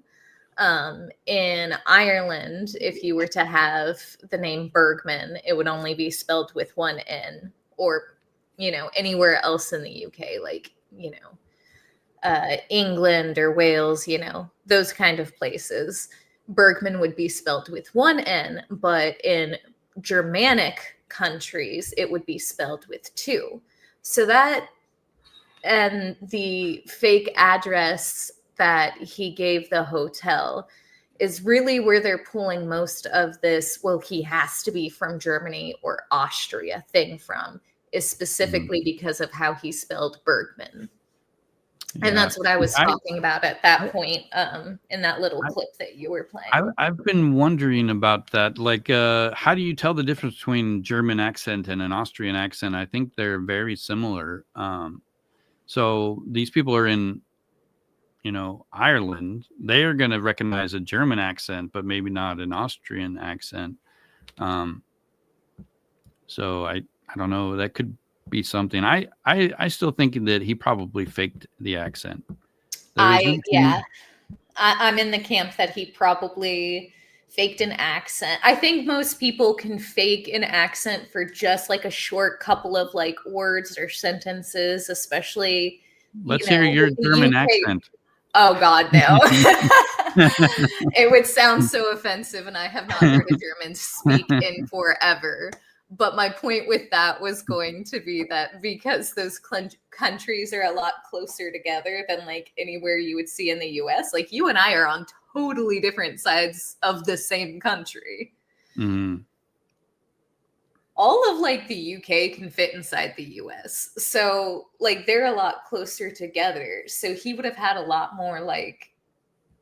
In Ireland, if you were to have the name Bergman, it would only be spelled with one N, or, you know, anywhere else in the UK, like, you know, England or Wales, you know, those kind of places. Bergman would be spelled with one N, but in Germanic countries, it would be spelled with two. So that, and the fake address that he gave the hotel is really where they're pulling most of this, well, he has to be from Germany or Austria thing from, is specifically because of how he spelled Bergman. Yeah. And that's what I was talking about at that point in that little clip that you were playing. I've been wondering about that. Like, how do you tell the difference between German accent and an Austrian accent? I think they're very similar. So these people are in, you know, Ireland. They are going to recognize a German accent, but maybe not an Austrian accent. So I don't know. That could be something. I still think that he probably faked the accent. I'm in the camp that he probably faked an accent. I think most people can fake an accent for just like a short couple of like words or sentences, especially. Let's hear your German accent. Oh God, no. It would sound so offensive, and I have not heard a German speak in forever. But my point with that was going to be that because those countries are a lot closer together than like anywhere you would see in the US, like you and I are on totally different sides of the same country. Mm-hmm. All of like the UK can fit inside the US. So like they're a lot closer together. So he would have had a lot more like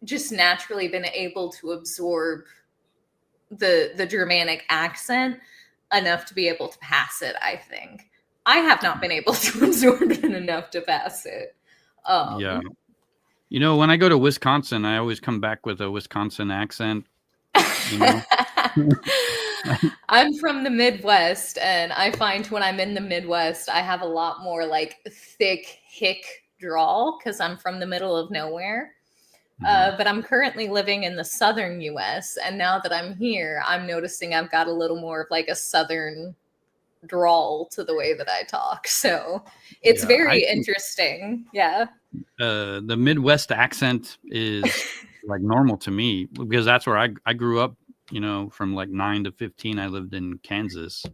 just naturally been able to absorb the Germanic accent enough to be able to pass it, I think. I have not been able to absorb it enough to pass it. Yeah. You know, when I go to Wisconsin, I always come back with a Wisconsin accent. You know? I'm from the Midwest, and I find when I'm in the Midwest, I have a lot more like thick hick drawl because I'm from the middle of nowhere. But I'm currently living in the southern US, and now that I'm here, I'm noticing I've got a little more of like a southern drawl to the way that I talk. So it's very interesting. Yeah. The Midwest accent is like normal to me because that's where I grew up. You know, from like 9 to 15, I lived in Kansas.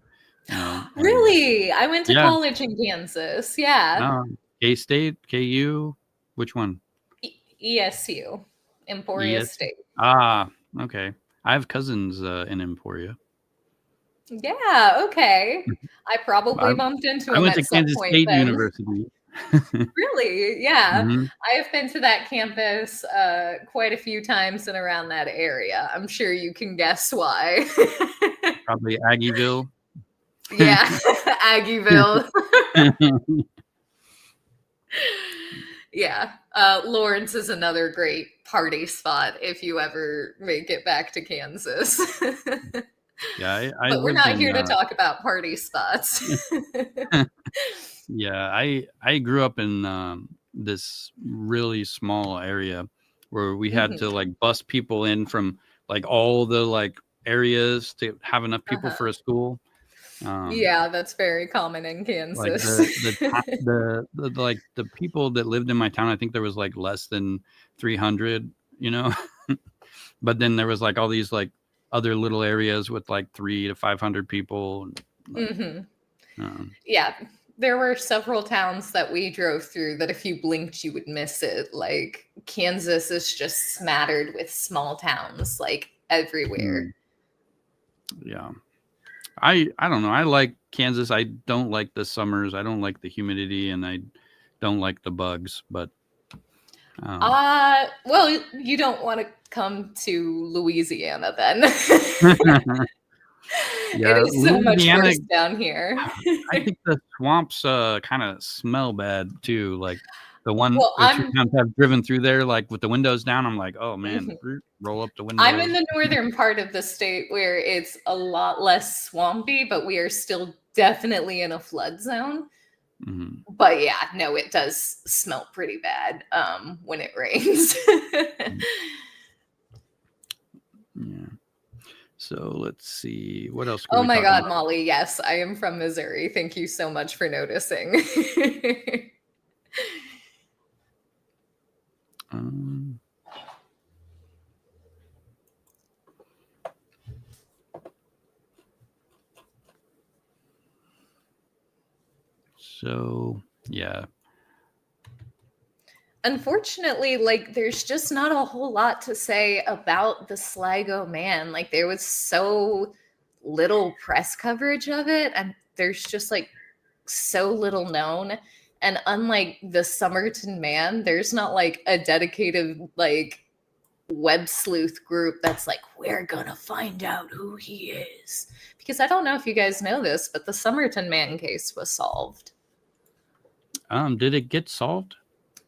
You know, really? I went to college in Kansas. Yeah. K-State, KU, which one? ESU, Emporia State. Ah, okay. I have cousins in Emporia. Yeah, okay. I probably bumped into him. I went to at some Kansas point State then. University. Really? Yeah. Mm-hmm. I have been to that campus quite a few times and around that area. I'm sure you can guess why. Probably Aggieville. Yeah, Aggieville. Yeah. Lawrence is another great party spot if you ever make it back to Kansas. Yeah, I But we're lived not in here to talk about party spots. yeah, I grew up in this really small area where we had to like bus people in from like all the like areas to have enough people for a school. Yeah, that's very common in Like Kansas. like the people that lived in my town, I think there was like less than 300, you know. But then there was like all these like other little areas with like 300 to 500 people. Like, Yeah, there were several towns that we drove through that if you blinked, you would miss it. Like Kansas is just smattered with small towns, like everywhere. Yeah. I don't know. I like Kansas. I don't like the summers. I don't like the humidity, and I don't like the bugs. But well, you don't want to come to Louisiana then. yeah, It is so much Louisiana, worse down here. I think the swamps kind of smell bad too. Like the Well, 2 times I've driven through there, like with the windows down, I'm like, oh man, roll up the windows. I'm in the northern part of the state where it's a lot less swampy, but we are still definitely in a flood zone. But yeah, no, it does smell pretty bad when it rains. Yeah. So let's see what else. Oh my God, Molly. Yes, I am from Missouri. Thank you so much for noticing. So yeah. Unfortunately, like there's just not a whole lot to say about the Sligo man. Like there was so little press coverage of it, and there's just like so little known. And unlike the Somerton man, there's not like a dedicated like web sleuth group that's like, we're gonna find out who he is. Because I don't know if you guys know this, but the Somerton man case was solved. Did it get solved?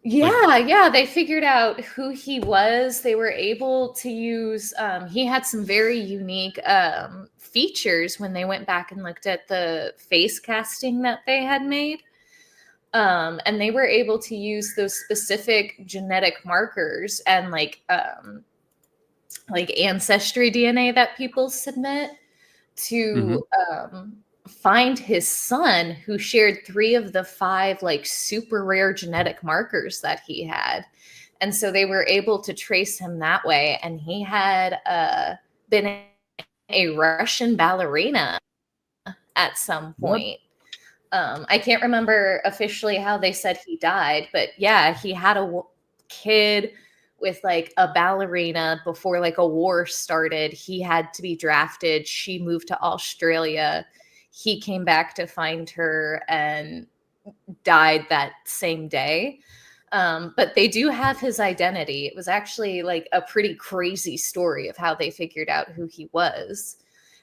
Yeah, they figured out who he was. They were able to use, he had some very unique features when they went back and looked at the face casting that they had made. And they were able to use those specific genetic markers and like ancestry DNA that people submit to find his son, who shared 3 of the 5 like super rare genetic markers that he had. And so they were able to trace him that way. And he had been a Russian ballerina at some point. I can't remember officially how they said he died, but yeah, he had a kid with like a ballerina before like a war started. He had to be drafted. She moved to Australia. He came back to find her and died that same day. But they do have his identity. It was actually like a pretty crazy story of how they figured out who he was.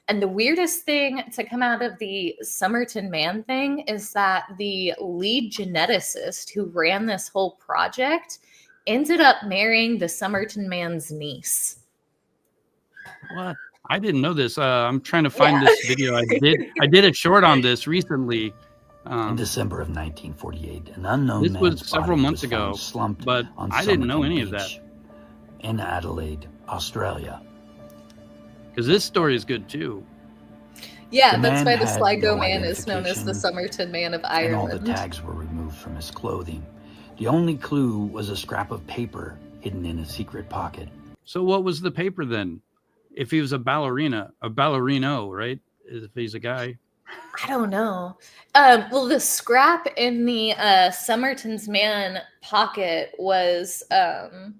And the weirdest thing to come out of the Somerton man thing is that the lead geneticist who ran this whole project ended up marrying the Somerton man's niece. What? I didn't know this. I'm trying to find this video. I did a short on this recently. In December of 1948, an unknown this man's was several body months was ago, found slumped but on I didn't know Somerton any of Beach that. in Adelaide, Australia. Because this story is good too. Yeah, The that's man why the had Sligo no man is known as the identification, Somerton man of and all Ireland. the tags were removed from his clothing. The only clue was a scrap of paper hidden in a secret pocket. So what was the paper then? If he was a ballerino, right? If he's a guy. I don't know. Well, the scrap in the Somerton's man pocket was a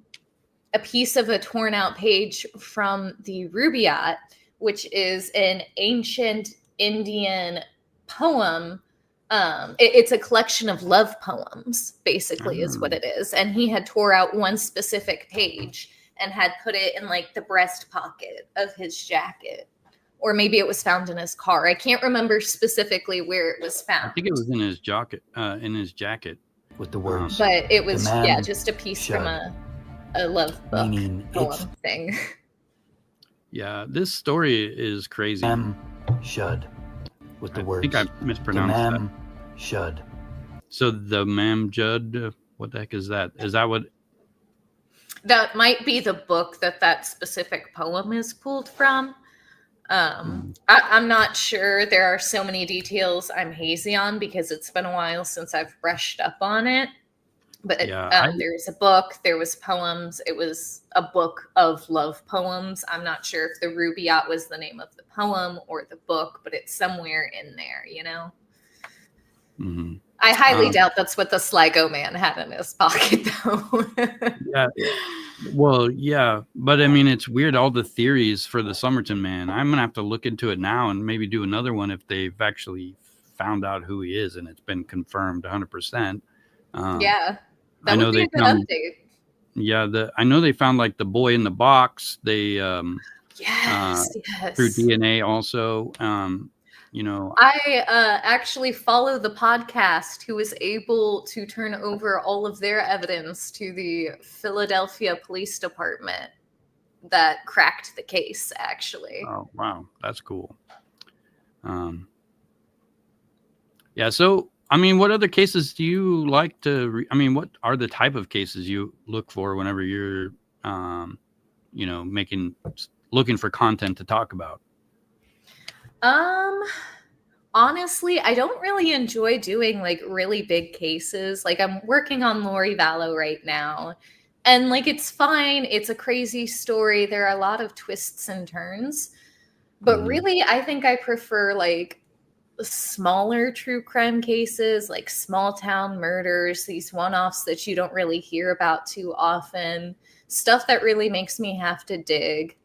piece of a torn out page from the Rubaiyat, which is an ancient Indian poem. It's a collection of love poems, basically, is what it is. And he had tore out one specific page and had put it in like the breast pocket of his jacket. Or maybe it was found in his car. I can't remember specifically where it was found. I think it was in his jacket. with the words. But it was, the yeah, man just a piece should, from a love book meaning it's poem thing. Yeah, this story is crazy. should with the I words. think I The mispronounced that. man should. So the Mam Judd, what the heck is that? Is that what? That might be the book that specific poem is pulled from. I'm not sure. There are so many details I'm hazy on because it's been a while since I've brushed up on it. But Yeah, there was a book, there was poems. It was a book of love poems. I'm not sure if the Rubaiyat was the name of the poem or the book, but it's somewhere in there, you know? Mm-hmm. I highly doubt that's what the Sligo man had in his pocket, though. Yeah. Well, yeah, but I mean, it's weird. All the theories for the Somerton man. I'm gonna have to look into it now and maybe do another one if they've actually found out who he is and it's been confirmed 100%. Yeah, I that know would be they a good found. update. Yeah, I know they found like the boy in the box. They Yes, through yes. DNA also. You know, I actually follow the podcast who was able to turn over all of their evidence to the Philadelphia Police Department that cracked the case, actually. oh wow, that's cool. Yeah, so I mean, what other cases do you like to? I mean, what are the type of cases you look for whenever you're, you know, looking for content to talk about? Honestly, I don't really enjoy doing like really big cases. Like I'm working on Lori Vallow right now. And like it's fine. It's a crazy story. There are a lot of twists and turns. But really, I think I prefer like smaller true crime cases, like small town murders, these one-offs that you don't really hear about too often, stuff that really makes me have to dig.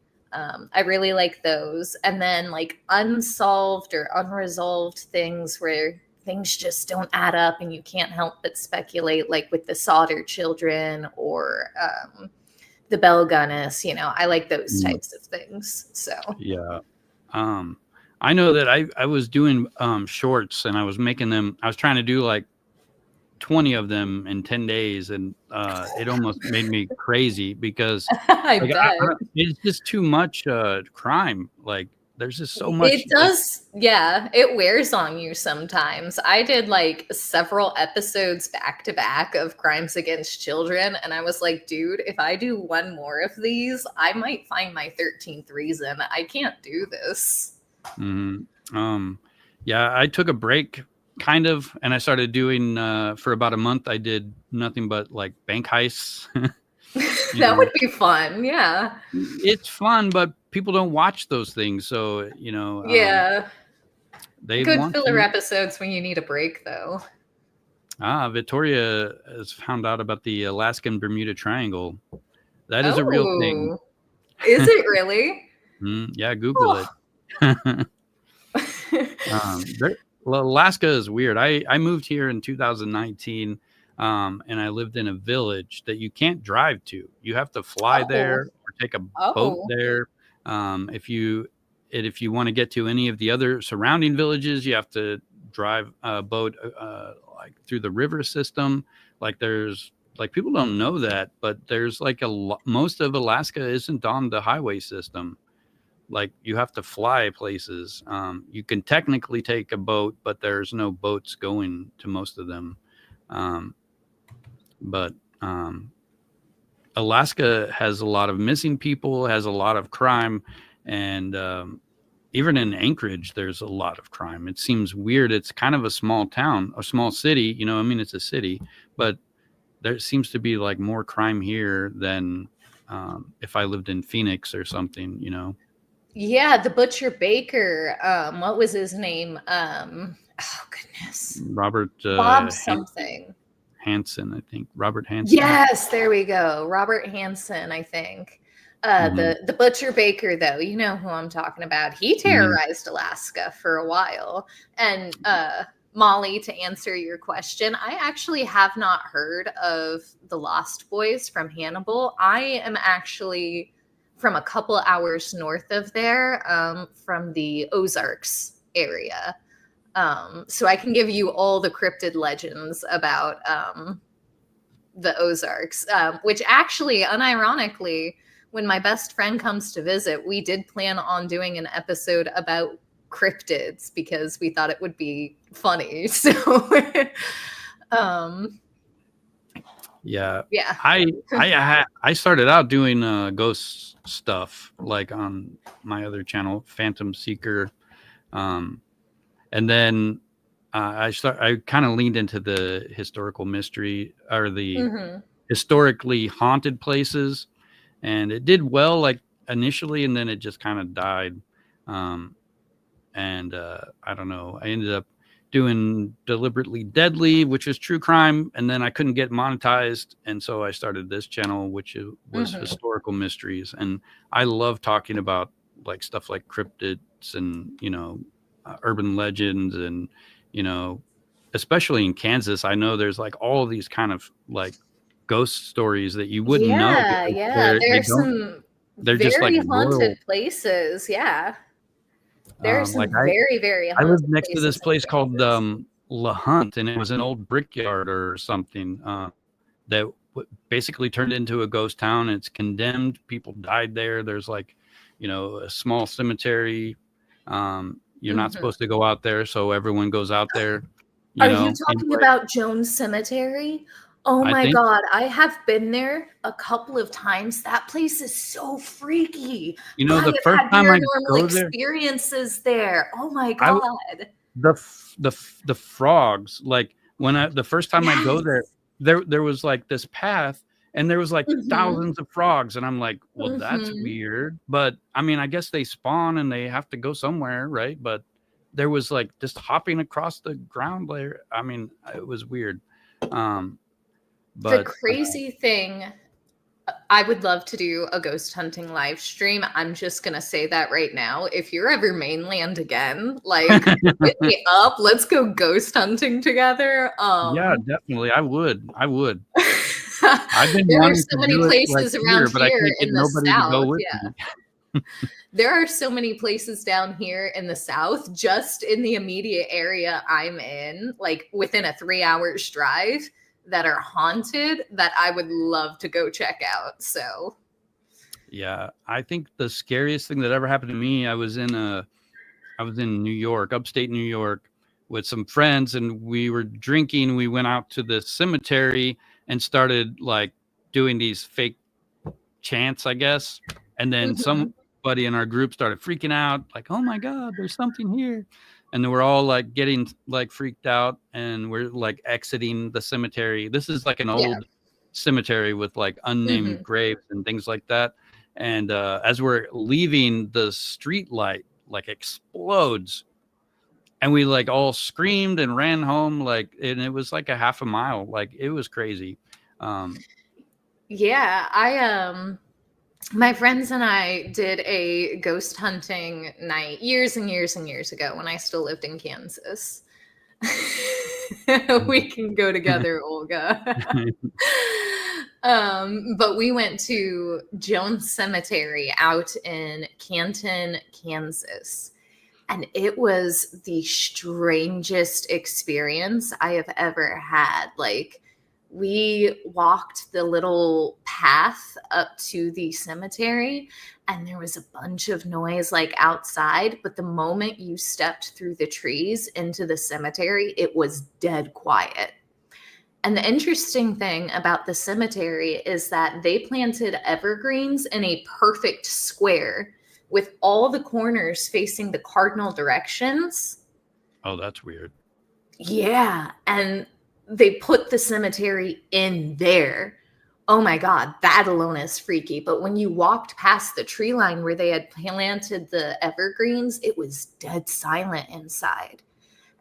I really like those. And then like unsolved or unresolved things where things just don't add up and you can't help but speculate, like with the Sauter children or the Bell Gunnis, you know, I like those types of things. So yeah. I know that I was doing shorts and I was making them. I was trying to do like 20 of them in 10 days, and it almost made me crazy because I like, bet. it's just too much crime. Like there's just so much. It does, yeah, it wears on you sometimes. I did like several episodes back to back of Crimes Against Children, and I was like, dude, if I do one more of these, I might find my 13th reason. I can't do this. Yeah, I took a break kind of, and I started doing for about a month. I did nothing but like bank heists. That would be fun. Yeah. It's fun, but people don't watch those things. So, you know, Yeah. they Good want filler to. episodes when you need a break, though. Victoria has found out about the Alaskan Bermuda Triangle. That is a real thing. Is it really? Yeah, Google it. Alaska is weird. I moved here in 2019, and I lived in a village that you can't drive to. You have to fly there or take a boat there. If you want to get to any of the other surrounding villages, you have to drive a boat like through the river system. Like there's like people don't know that, but there's like most of Alaska isn't on the highway system. Like you have to fly places. You can technically take a boat, but there's no boats going to most of them. But Alaska has a lot of missing people, has a lot of crime, and even in Anchorage, there's a lot of crime. It seems weird. It's kind of a small town, a small city. You know, I mean, it's a city, but there seems to be like more crime here than if I lived in Phoenix or something, you know. Yeah, the butcher baker. What was his name? Oh goodness. Robert Bob something. Hansen, I think. Robert Hansen. Yes, there we go. Robert Hansen, I think. The butcher baker, though, you know who I'm talking about. He terrorized Alaska for a while. And Molly, to answer your question, I actually have not heard of the Lost Boys from Hannibal. I am actually from a couple hours north of there, from the Ozarks area. So I can give you all the cryptid legends about the Ozarks, which actually, unironically, when my best friend comes to visit, we did plan on doing an episode about cryptids because we thought it would be funny. So, Yeah. yeah. I started out doing ghost stuff like on my other channel, Phantom Seeker, and then I kind of leaned into the historical mystery or the historically haunted places, and it did well like initially, and then it just kind of died. And I don't know. I ended up doing Deliberately Deadly, which is true crime, and then I couldn't get monetized, and so I started this channel, which was historical mysteries. And I love talking about like stuff like cryptids and urban legends, and especially in Kansas, I know there's like all of these kind of like ghost stories that you wouldn't know. Yeah. There's some they're very just like haunted rural places. Yeah. There's some like very, very I haunted lived next to this places in place called Kansas. La Hunt, and it was an old brickyard or something that basically turned into a ghost town. It's condemned. People died there. There's like, a small cemetery. You're not supposed to go out there, so everyone goes out there. Are you talking about Jones Cemetery? Oh my God, I have been there a couple of times. That place is so freaky. The first time I go there, experiences there. Oh my God. The frogs, like the first time I go there was like this path, and there was like thousands of frogs, and I'm like, well, that's weird. But I mean, I guess they spawn and they have to go somewhere, right? But there was like just hopping across the ground there. I mean, it was weird. But the crazy thing, I would love to do a ghost hunting live stream. I'm just going to say that right now. If you're ever mainland again, like hit me up. Let's go ghost hunting together. Yeah, definitely. I would. I've been there are so many places around here in the South. Yeah. There are so many places down here in the South, just in the immediate area I'm in, like within a 3 hours drive, that are haunted that I would love to go check out. So yeah, I think the scariest thing that ever happened to me, I was in New York, upstate New York, with some friends, and we were drinking. We went out to the cemetery and started like doing these fake chants, I guess. And then somebody in our group started freaking out, like, oh my God, there's something here. And then we're all like getting like freaked out, and we're like exiting the cemetery. This is like an old cemetery with like unnamed graves and things like that. And as we're leaving, the street light like explodes, and we like all screamed and ran home, like, and it was like a half a mile. Like, it was crazy. My friends and I did a ghost hunting night years and years and years ago when I still lived in Kansas. We can go together, Olga. But we went to Jones Cemetery out in Canton, Kansas. And it was the strangest experience I have ever had. Like, we walked the little path up to the cemetery, and there was a bunch of noise like outside. But the moment you stepped through the trees into the cemetery, it was dead quiet. And the interesting thing about the cemetery is that they planted evergreens in a perfect square with all the corners facing the cardinal directions. Oh, that's weird. Yeah. And they put the cemetery in there. Oh my God, that alone is freaky. But when you walked past the tree line where they had planted the evergreens, it was dead silent inside.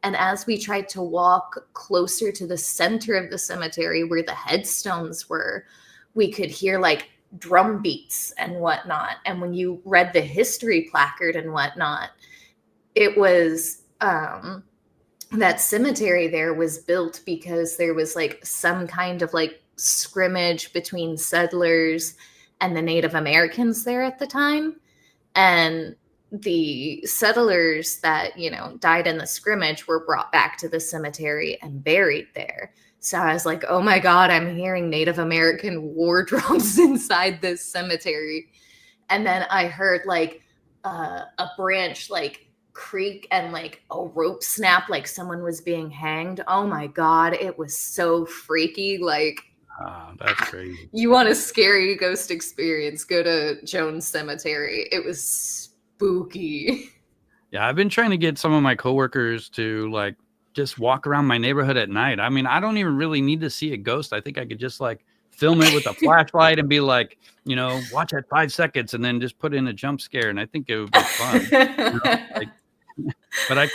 And as we tried to walk closer to the center of the cemetery where the headstones were, we could hear like drum beats and whatnot. And when you read the history placard and whatnot, it was that cemetery there was built because there was like some kind of like scrimmage between settlers and the Native Americans there at the time. And the settlers that, died in the scrimmage were brought back to the cemetery and buried there. So I was like, oh my God, I'm hearing Native American war drums inside this cemetery. And then I heard like a branch like creak and like a rope snap, like someone was being hanged. Oh my God, it was so freaky. Like, that's crazy. You want a scary ghost experience, go to Jones Cemetery. It was spooky. Yeah, I've been trying to get some of my coworkers to like just walk around my neighborhood at night. I mean, I don't even really need to see a ghost. I think I could just like film it with a flashlight and be like, watch at 5 seconds and then just put in a jump scare. And I think it would be fun. But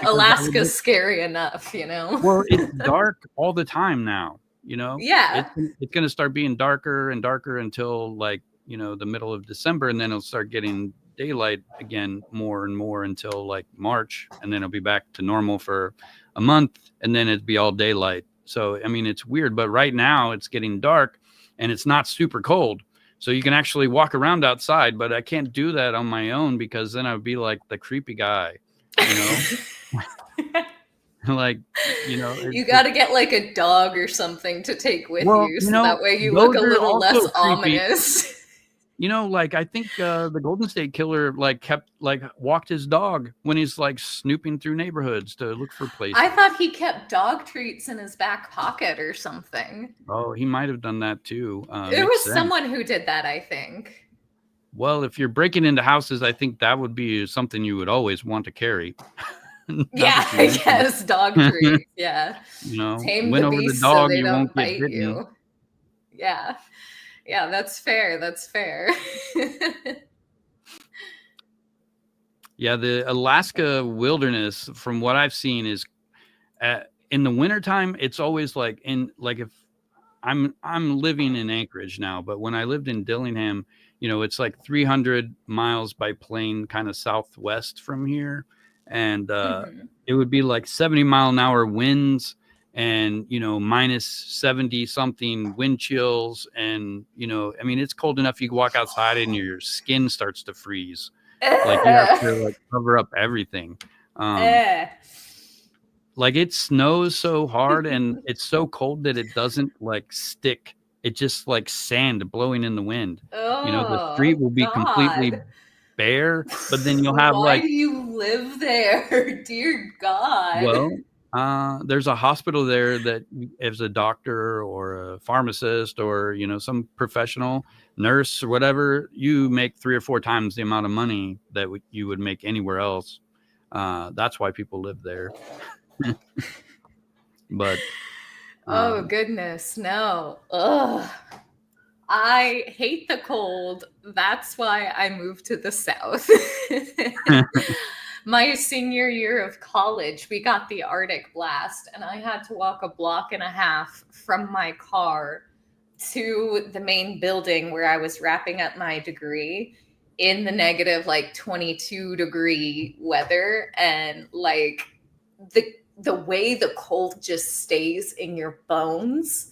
Alaska's scary enough, Well, it's dark all the time now, Yeah. It's going to start being darker and darker until like, the middle of December. And then it'll start getting daylight again more and more until like March. And then it'll be back to normal for a month. And then it'd be all daylight. So, I mean, it's weird. But right now it's getting dark and it's not super cold. So you can actually walk around outside. But I can't do that on my own because then I would be like the creepy guy, like, you got to get like a dog or something to take with you. So that way you look a little less creepy. Ominous. Like I think the Golden State Killer walked his dog when he's like snooping through neighborhoods to look for places. I thought he kept dog treats in his back pocket or something. Oh, he might have done that too. There was someone who did that, I think. Well, if you're breaking into houses, I think that would be something you would always want to carry. Yeah, I guess dog treats. Yeah, tame win the over the dog, so you won't get bitten. You. Yeah, that's fair. That's fair. Yeah, the Alaska wilderness, from what I've seen, is in the wintertime, it's always like if I'm living in Anchorage now, but when I lived in Dillingham, it's like 300 miles by plane, kind of southwest from here. And it would be like 70-mile-an-hour winds and, minus 70 something wind chills. And, I mean, it's cold enough. You can walk outside and your skin starts to freeze. Like you have to like cover up everything. Like it snows so hard and it's so cold that it doesn't like stick. It just like sand blowing in the wind. The street will be completely bare, but then you'll have Why do you live there? Dear God. Well, there's a hospital there that is a doctor or a pharmacist or, some professional nurse or whatever, you make 3 or 4 times the amount of money that you would make anywhere else. That's why people live there. But oh goodness, no. Ugh. I hate the cold. That's why I moved to the South. My senior year of college, we got the Arctic blast, and I had to walk a block and a half from my car to the main building where I was wrapping up my degree in the negative, like 22-degree weather. And like the way the cold just stays in your bones,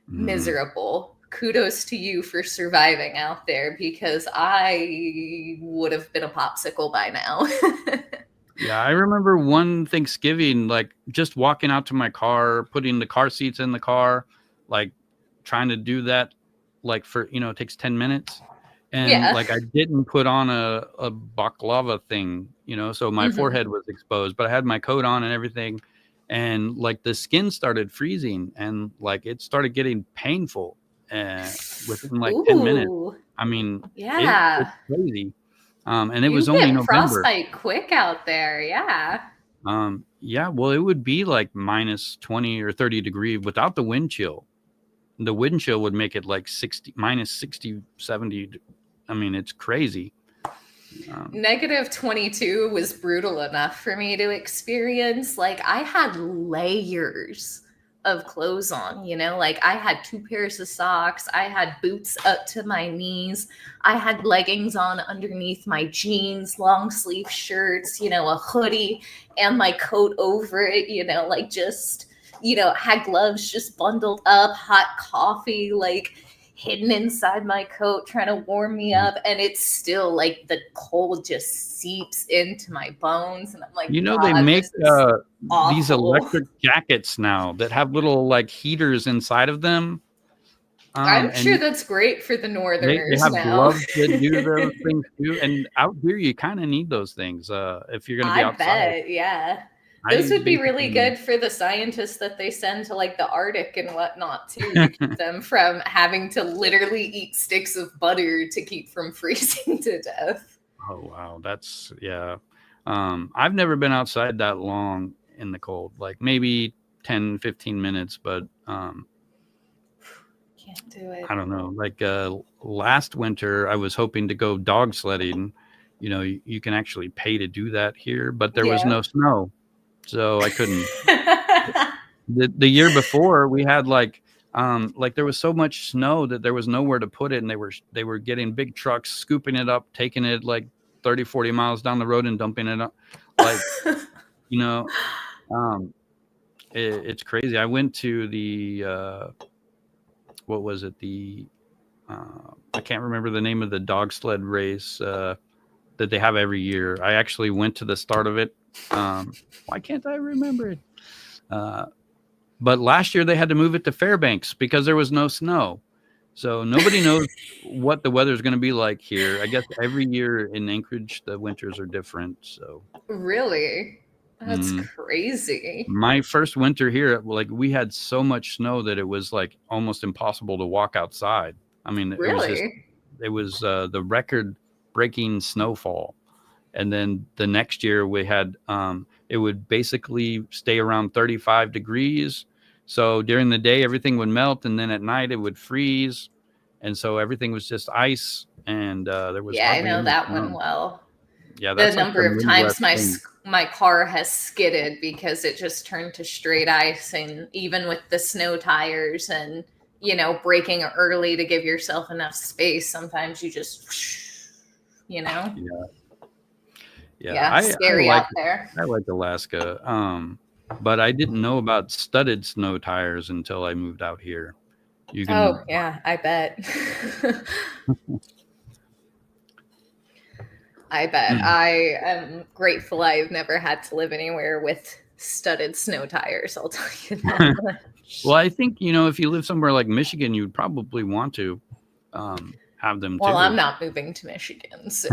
miserable. Kudos to you for surviving out there, because I would have been a popsicle by now. Yeah, I remember one Thanksgiving, like just walking out to my car, putting the car seats in the car, like trying to do that, like for, it takes 10 minutes. And like I didn't put on a baklava thing, so my forehead was exposed, but I had my coat on and everything. And like the skin started freezing and like it started getting painful. Within like 10 minutes. I mean, it's crazy. And it was only November. Frostbite quick out there. Yeah. Yeah. Well, it would be like minus 20 or 30 degrees without the wind chill. The wind chill would make it like minus 60, 70. I mean, it's crazy. Negative 22 was brutal enough for me to experience. Like I had layers of clothes on, like I had 2 pairs of socks, I had boots up to my knees, I had leggings on underneath my jeans, long sleeve shirts, a hoodie and my coat over it, like just, had gloves just bundled up, hot coffee. Like hidden inside my coat trying to warm me up, and it's still like the cold just seeps into my bones, and I'm like, They God, make this is these awful. electric jackets now that have little like heaters inside of them. I'm And sure that's great for the they northerners have now. gloves that do those things too. And out here, you kind of need those things if you're going to be I outside. bet, yeah. Those would be really good for the scientists that they send to like the Arctic and whatnot too, to keep them from having to literally eat sticks of butter to keep from freezing to death. Oh wow, that's yeah. I've never been outside that long in the cold, like maybe 10, 15 minutes, but Can't do it. I don't know. Like last winter, I was hoping to go dog sledding. You can actually pay to do that here, but there was no snow, so I couldn't. The year before, we had like there was so much snow that there was nowhere to put it, and they were getting big trucks, scooping it up, taking it like 30, 40 miles down the road and dumping it up. Like, it's crazy. I went to the what was it? I can't remember the name of the dog sled race that they have every year. I actually went to the start of it. Why can't I remember it? But last year they had to move it to Fairbanks because there was no snow. So nobody knows what the weather is going to be like here. I guess every year in Anchorage, the winters are different. So really? That's crazy. My first winter here, like we had so much snow that it was like almost impossible to walk outside. I mean, it was the record-breaking snowfall. And then the next year we had it would basically stay around 35 degrees. So during the day everything would melt, and then at night it would freeze, and so everything was just ice. And there was I know that one well. Yeah, that's the number of times my car has skidded because it just turned to straight ice, and even with the snow tires and braking early to give yourself enough space, sometimes you just scary out there. I like Alaska, but I didn't know about studded snow tires until I moved out here. I bet. I bet. I am grateful I've never had to live anywhere with studded snow tires, I'll tell you that much. Well, I think, if you live somewhere like Michigan, you'd probably want to have them too. Well, I'm not moving to Michigan, so...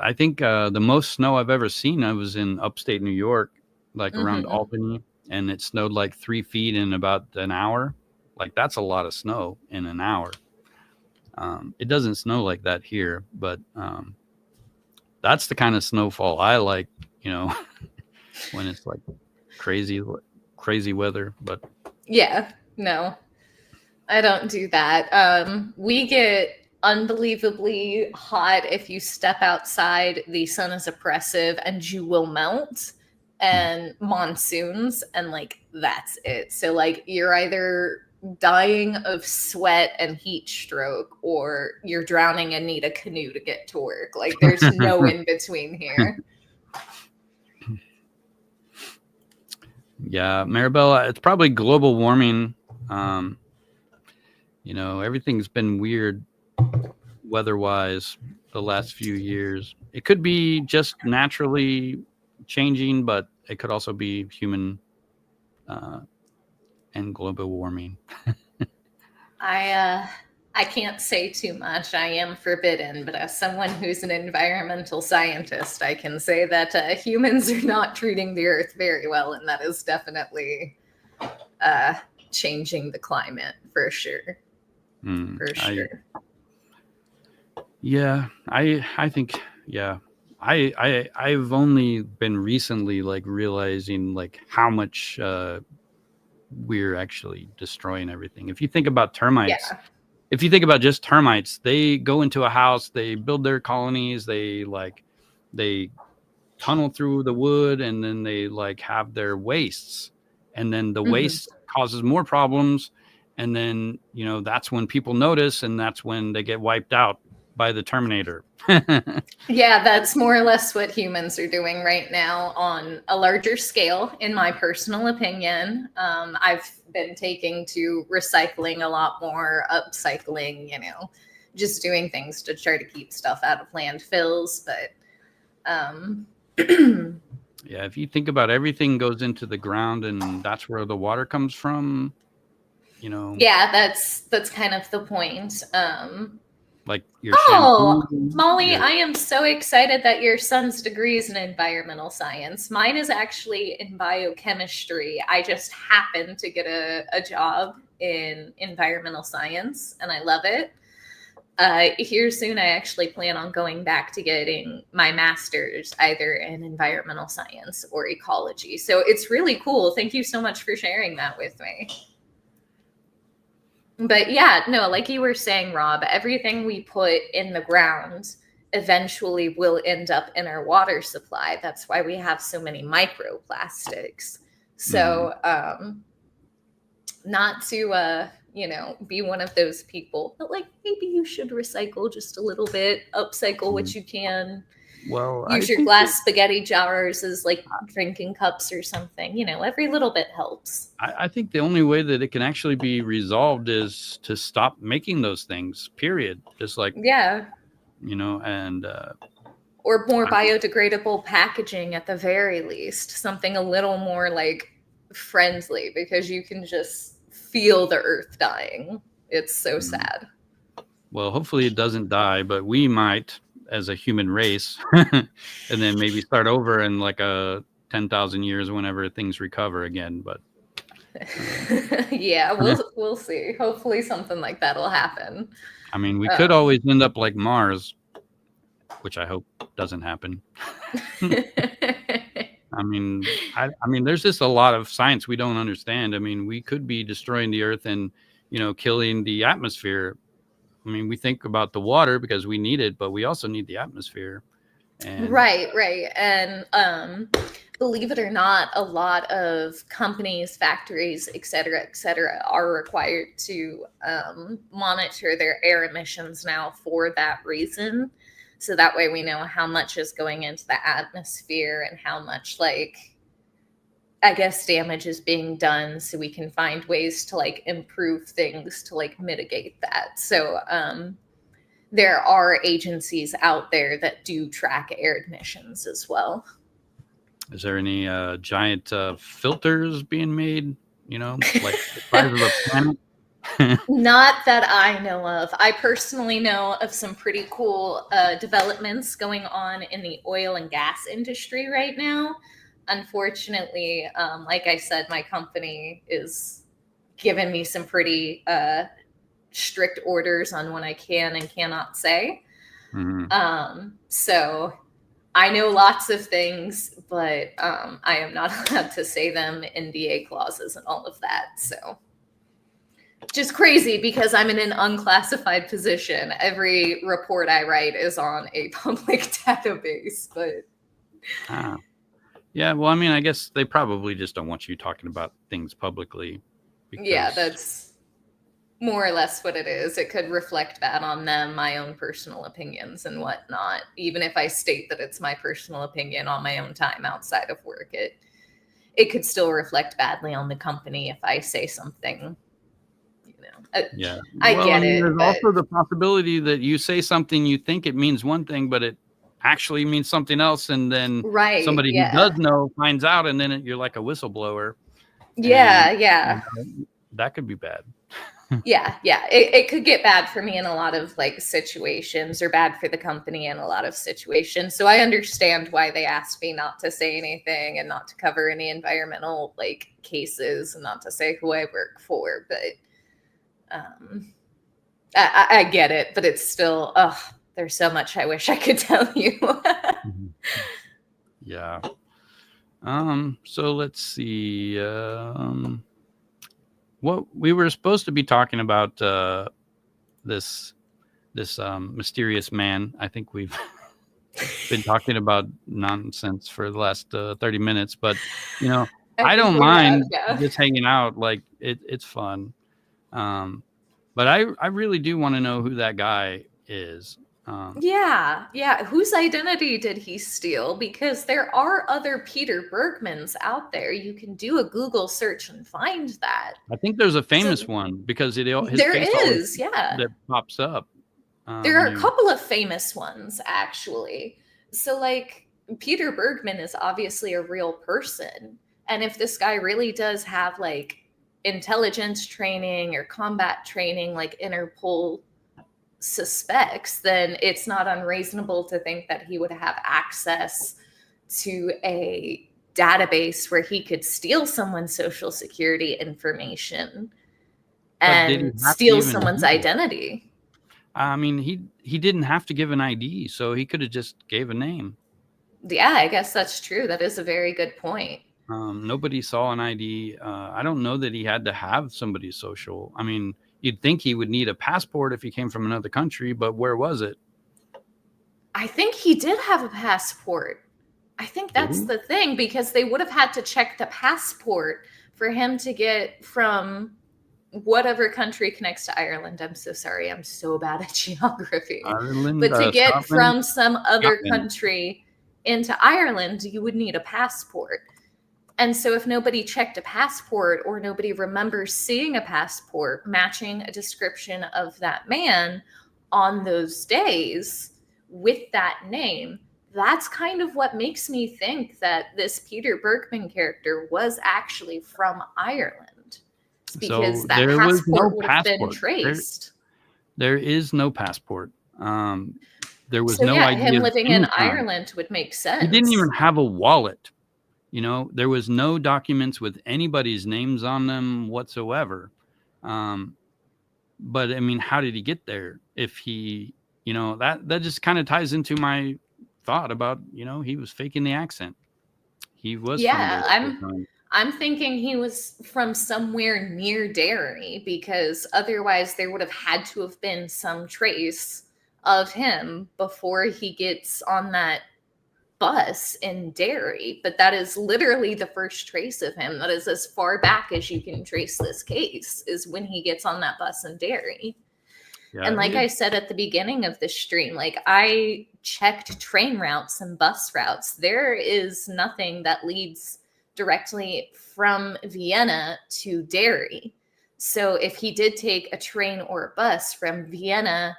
I think the most snow I've ever seen, I was in upstate New York, like around Albany, and it snowed like 3 feet in about an hour. Like that's a lot of snow in an hour. It doesn't snow like that here, but that's the kind of snowfall I like, when it's like crazy weather. But no, I don't do that. We get unbelievably hot if you step outside. The sun is oppressive and you will melt, and monsoons, and like that's it. So like you're either dying of sweat and heat stroke, or you're drowning and need a canoe to get to work. Like there's no in between here. Yeah, Maribel, it's probably global warming. Everything's been weird weather-wise the last few years. It could be just naturally changing, but it could also be human and global warming. I can't say too much. I am forbidden, but as someone who's an environmental scientist, I can say that humans are not treating the earth very well, and that is definitely changing the climate for sure. For sure. I think I've only been recently like realizing like how much we're actually destroying everything. If you think about termites, if you think about just termites, they go into a house, they build their colonies, they tunnel through the wood, and then they like have their wastes, and then the waste causes more problems, and then that's when people notice, and that's when they get wiped out. by the Terminator. Yeah, that's more or less what humans are doing right now on a larger scale, in my personal opinion. I've been taking to recycling a lot more, upcycling, just doing things to try to keep stuff out of landfills. But yeah, if you think about everything goes into the ground and that's where the water comes from, yeah, that's kind of the point. Like your Oh, shampoo. Molly, I am so excited that your son's degree is in environmental science. Mine is actually in biochemistry. I just happened to get a job in environmental science, and I love it. Here soon, I actually plan on going back to getting my master's either in environmental science or ecology. So it's really cool. Thank you so much for sharing that with me. But yeah, no, like you were saying, Rob, everything we put in the ground eventually will end up in our water supply. That's why we have so many microplastics. So, not to, be one of those people, but like maybe you should recycle just a little bit, upcycle what you can. Well, use your glass spaghetti jars as like drinking cups or something. Every little bit helps. I think the only way that it can actually be resolved is to stop making those things, period. Just like, and or more biodegradable packaging at the very least, something a little more like friendly, because you can just feel the earth dying. It's so sad. Well, hopefully it doesn't die, but we might as a human race, and then maybe start over in like 10,000 years whenever things recover again. But yeah, we'll see. Hopefully something like that'll happen. I mean, we could always end up like Mars, which I hope doesn't happen. I mean, there's just a lot of science we don't understand. I mean, we could be destroying the earth and, killing the atmosphere. I mean, we think about the water because we need it, but we also need the atmosphere. And right. And believe it or not, a lot of companies, factories, et cetera, are required to monitor their air emissions now for that reason. So that way we know how much is going into the atmosphere and how much, damage is being done, so we can find ways to improve things to mitigate that. So there are agencies out there that do track air emissions as well. Is there any giant filters being made, like the size of a planet? Not that I know of. I personally know of some pretty cool developments going on in the oil and gas industry right now. Unfortunately, like I said, my company is giving me some pretty strict orders on what I can and cannot say. Mm-hmm. So I know lots of things, but I am not allowed to say them, NDA clauses and all of that. So just crazy, because I'm in an unclassified position. Every report I write is on a public database, but yeah, well, I mean, I guess they probably just don't want you talking about things publicly. Yeah, that's more or less what it is. It could reflect bad on them, my own personal opinions and whatnot. Even if I state that it's my personal opinion on my own time outside of work, it could still reflect badly on the company if I say something. Yeah, I get it. There's also the possibility that you say something, you think it means one thing, but it actually means something else, and then somebody who does know finds out, and then you're like a whistleblower. Yeah. That could be bad. Yeah. It could get bad for me in a lot of situations, or bad for the company in a lot of situations. So I understand why they asked me not to say anything and not to cover any environmental cases and not to say who I work for. But I get it, but it's still, there's so much I wish I could tell you. Yeah. So let's see. What we were supposed to be talking about this mysterious man. I think we've been talking about nonsense for the last 30 minutes, but I don't mind just hanging out. It's fun. But I really do want to know who that guy is. Yeah. Whose identity did he steal? Because there are other Peter Bergmans out there. You can do a Google search and find that. I think there's a famous So- one because his There face always is, yeah. that pops up. There are when a you- couple of famous ones, actually. So, like, Peter Bergman is obviously a real person. And if this guy really does have, like, intelligence training or combat training, like Interpol suspects, then it's not unreasonable to think that he would have access to a database where he could steal someone's social security information But did he and have to steal even someone's do it? identity. I mean, he didn't have to give an ID, so he could have just gave a name. Yeah, I guess that's true. That is a very good point. Nobody saw an ID. I don't know that he had to have somebody's social. I mean, you'd think he would need a passport if he came from another country, but where was it? I think he did have a passport. I think that's he? the thing, because they would have had to check the passport for him to get from whatever country connects to Ireland. I'm so sorry. I'm so bad at geography. Ireland, But to get Scotland? from some other Scotland. country into Ireland, you would need a passport. And so if nobody checked a passport, or nobody remembers seeing a passport matching a description of that man on those days with that name, that's kind of what makes me think that this Peter Bergman character was actually from Ireland. It's because So that there was no passport would have been passport. traced. There is no passport. There was So no yeah, idea him of living any in kind. Ireland would make sense. He didn't even have a wallet. You know, there was no documents with anybody's names on them whatsoever. But I mean, how did he get there? If he, you know, that just kind of ties into my thought about, you know, he was faking the accent. He was Yeah, from there. I'm thinking he was from somewhere near Derry, because otherwise there would have had to have been some trace of him before he gets on that bus in Derry. But that is literally the first trace of him. That is as far back as you can trace this case, is when he gets on that bus in Derry. Yeah, And like I said at the beginning of the stream, like, I checked train routes and bus routes. There is nothing that leads directly from Vienna to Derry. So if he did take a train or a bus from Vienna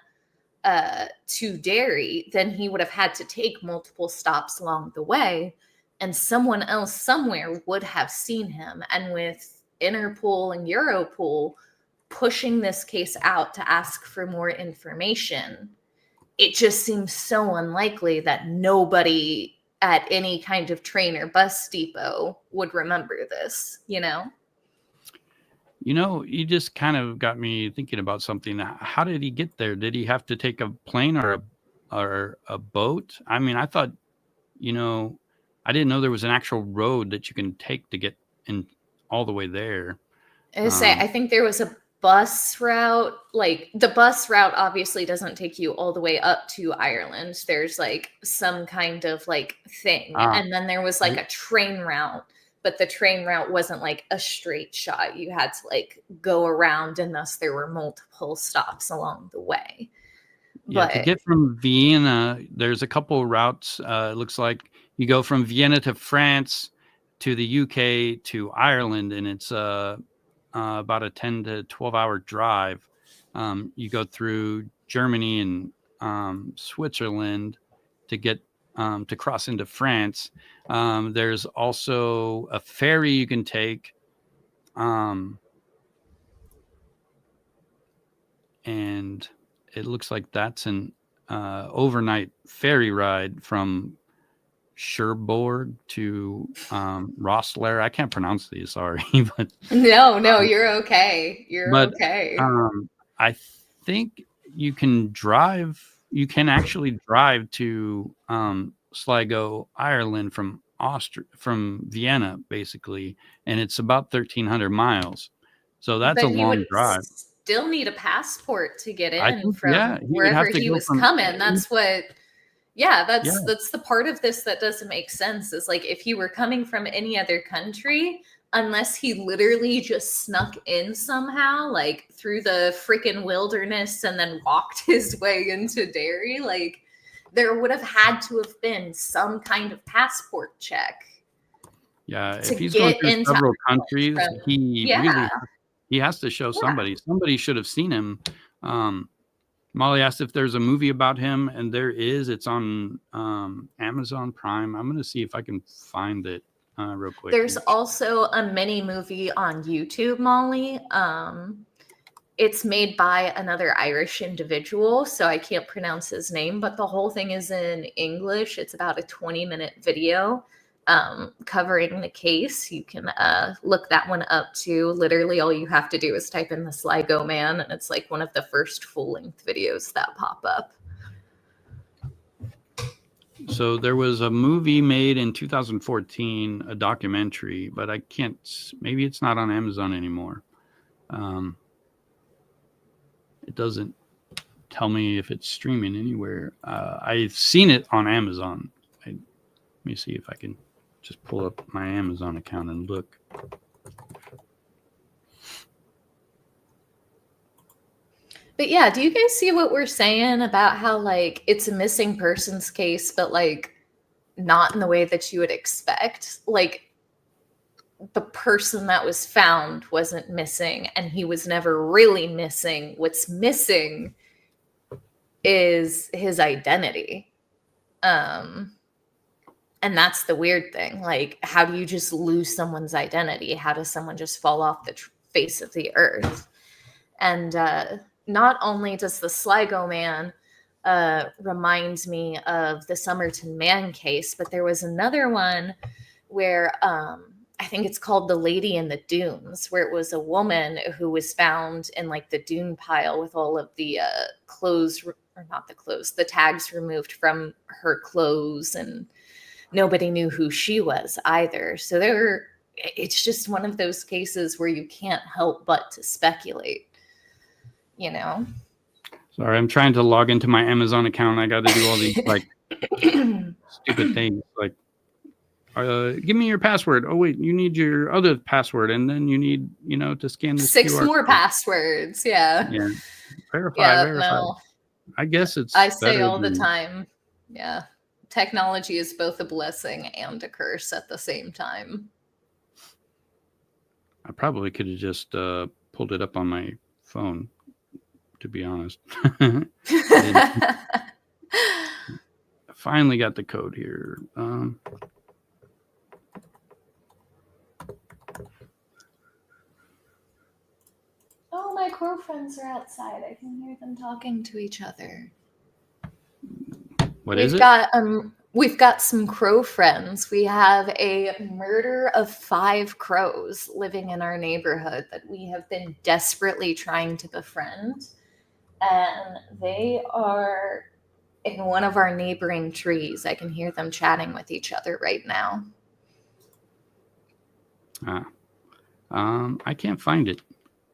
to Derry, then he would have had to take multiple stops along the way, and someone else somewhere would have seen him. And with Interpol and Europol pushing this case out to ask for more information, it just seems so unlikely that nobody at any kind of train or bus depot would remember this, you know? You know, you just kind of got me thinking about something. How did he get there? Did he have to take a plane or a boat? I mean, I thought, you know, I didn't know there was an actual road that you can take to get in all the way there. I think there was a bus route. Like, the bus route obviously doesn't take you all the way up to Ireland. There's like some kind of like thing. And then there was like a train route, but the train route wasn't like a straight shot. You had to like go around, and thus there were multiple stops along the way. Yeah, But to get from Vienna, there's a couple of routes. It looks like you go from Vienna to France, to the UK, to Ireland, and it's about a 10 to 12 hour drive. You go through Germany and Switzerland to get to cross into France. There's also a ferry you can take. And it looks like that's an overnight ferry ride from Cherbourg to Rosselaar. I can't pronounce these, sorry, but no, you're okay. You're okay. I think you can drive. You can actually drive to Sligo, Ireland from Vienna, basically, and it's about 1,300 miles. So that's a long drive. Still need a passport to get I in think, from yeah, wherever he was coming. That's what. Yeah, that's the part of this that doesn't make sense. Is like, if he were coming from any other country, unless he literally just snuck in somehow, like through the freaking wilderness and then walked his way into Derry. Like, there would have had to have been some kind of passport check. Yeah, To if he's going get through into several Ireland countries, from- he yeah, really he has to show somebody. Somebody should have seen him. Molly asked if there's a movie about him, and there is. It's on Amazon Prime. I'm going to see if I can find it real quick. there's also a mini movie on YouTube, Molly. It's made by another Irish individual, so I can't pronounce his name, but the whole thing is in English. It's about a 20-minute video covering the case. You can look that one up too. Literally, all you have to do is type in the Sligo man, and it's like one of the first full-length videos that pop up. So there was a movie made in 2014, a documentary, but I can't. Maybe it's not on Amazon anymore. It doesn't tell me if it's streaming anywhere. I've seen it on Amazon. Let me see if I can just pull up my Amazon account and look. But yeah, do you guys see what we're saying about how, like, it's a missing persons case, but like not in the way that you would expect? Like, the person that was found wasn't missing, and he was never really missing. What's missing is his identity. And that's the weird thing. Like, how do you just lose someone's identity? How does someone just fall off the face of the earth? And not only does the Sligo man remind me of the Somerton Man case, but there was another one where I think it's called The Lady in the Dunes, where it was a woman who was found in like the dune pile with all of the clothes, or not the clothes, the tags removed from her clothes, and nobody knew who she was either. So it's just one of those cases where you can't help but to speculate, you know? Sorry, I'm trying to log into my Amazon account. I got to do all these like stupid things, like give me your password. Oh wait, you need your other password, and then you need, to scan this 6 QR more code. Passwords. Yeah. Yeah, verify. No. I guess it's. I say better all the than- time. Yeah. Technology is both a blessing and a curse at the same time. I probably could have just pulled it up on my phone, to be honest. I finally got the code here. Oh, my crow friends are outside. I can hear them talking to each other. We've got some crow friends. We have a murder of 5 crows living in our neighborhood that we have been desperately trying to befriend. And they are in one of our neighboring trees. I can hear them chatting with each other right now. I can't find it.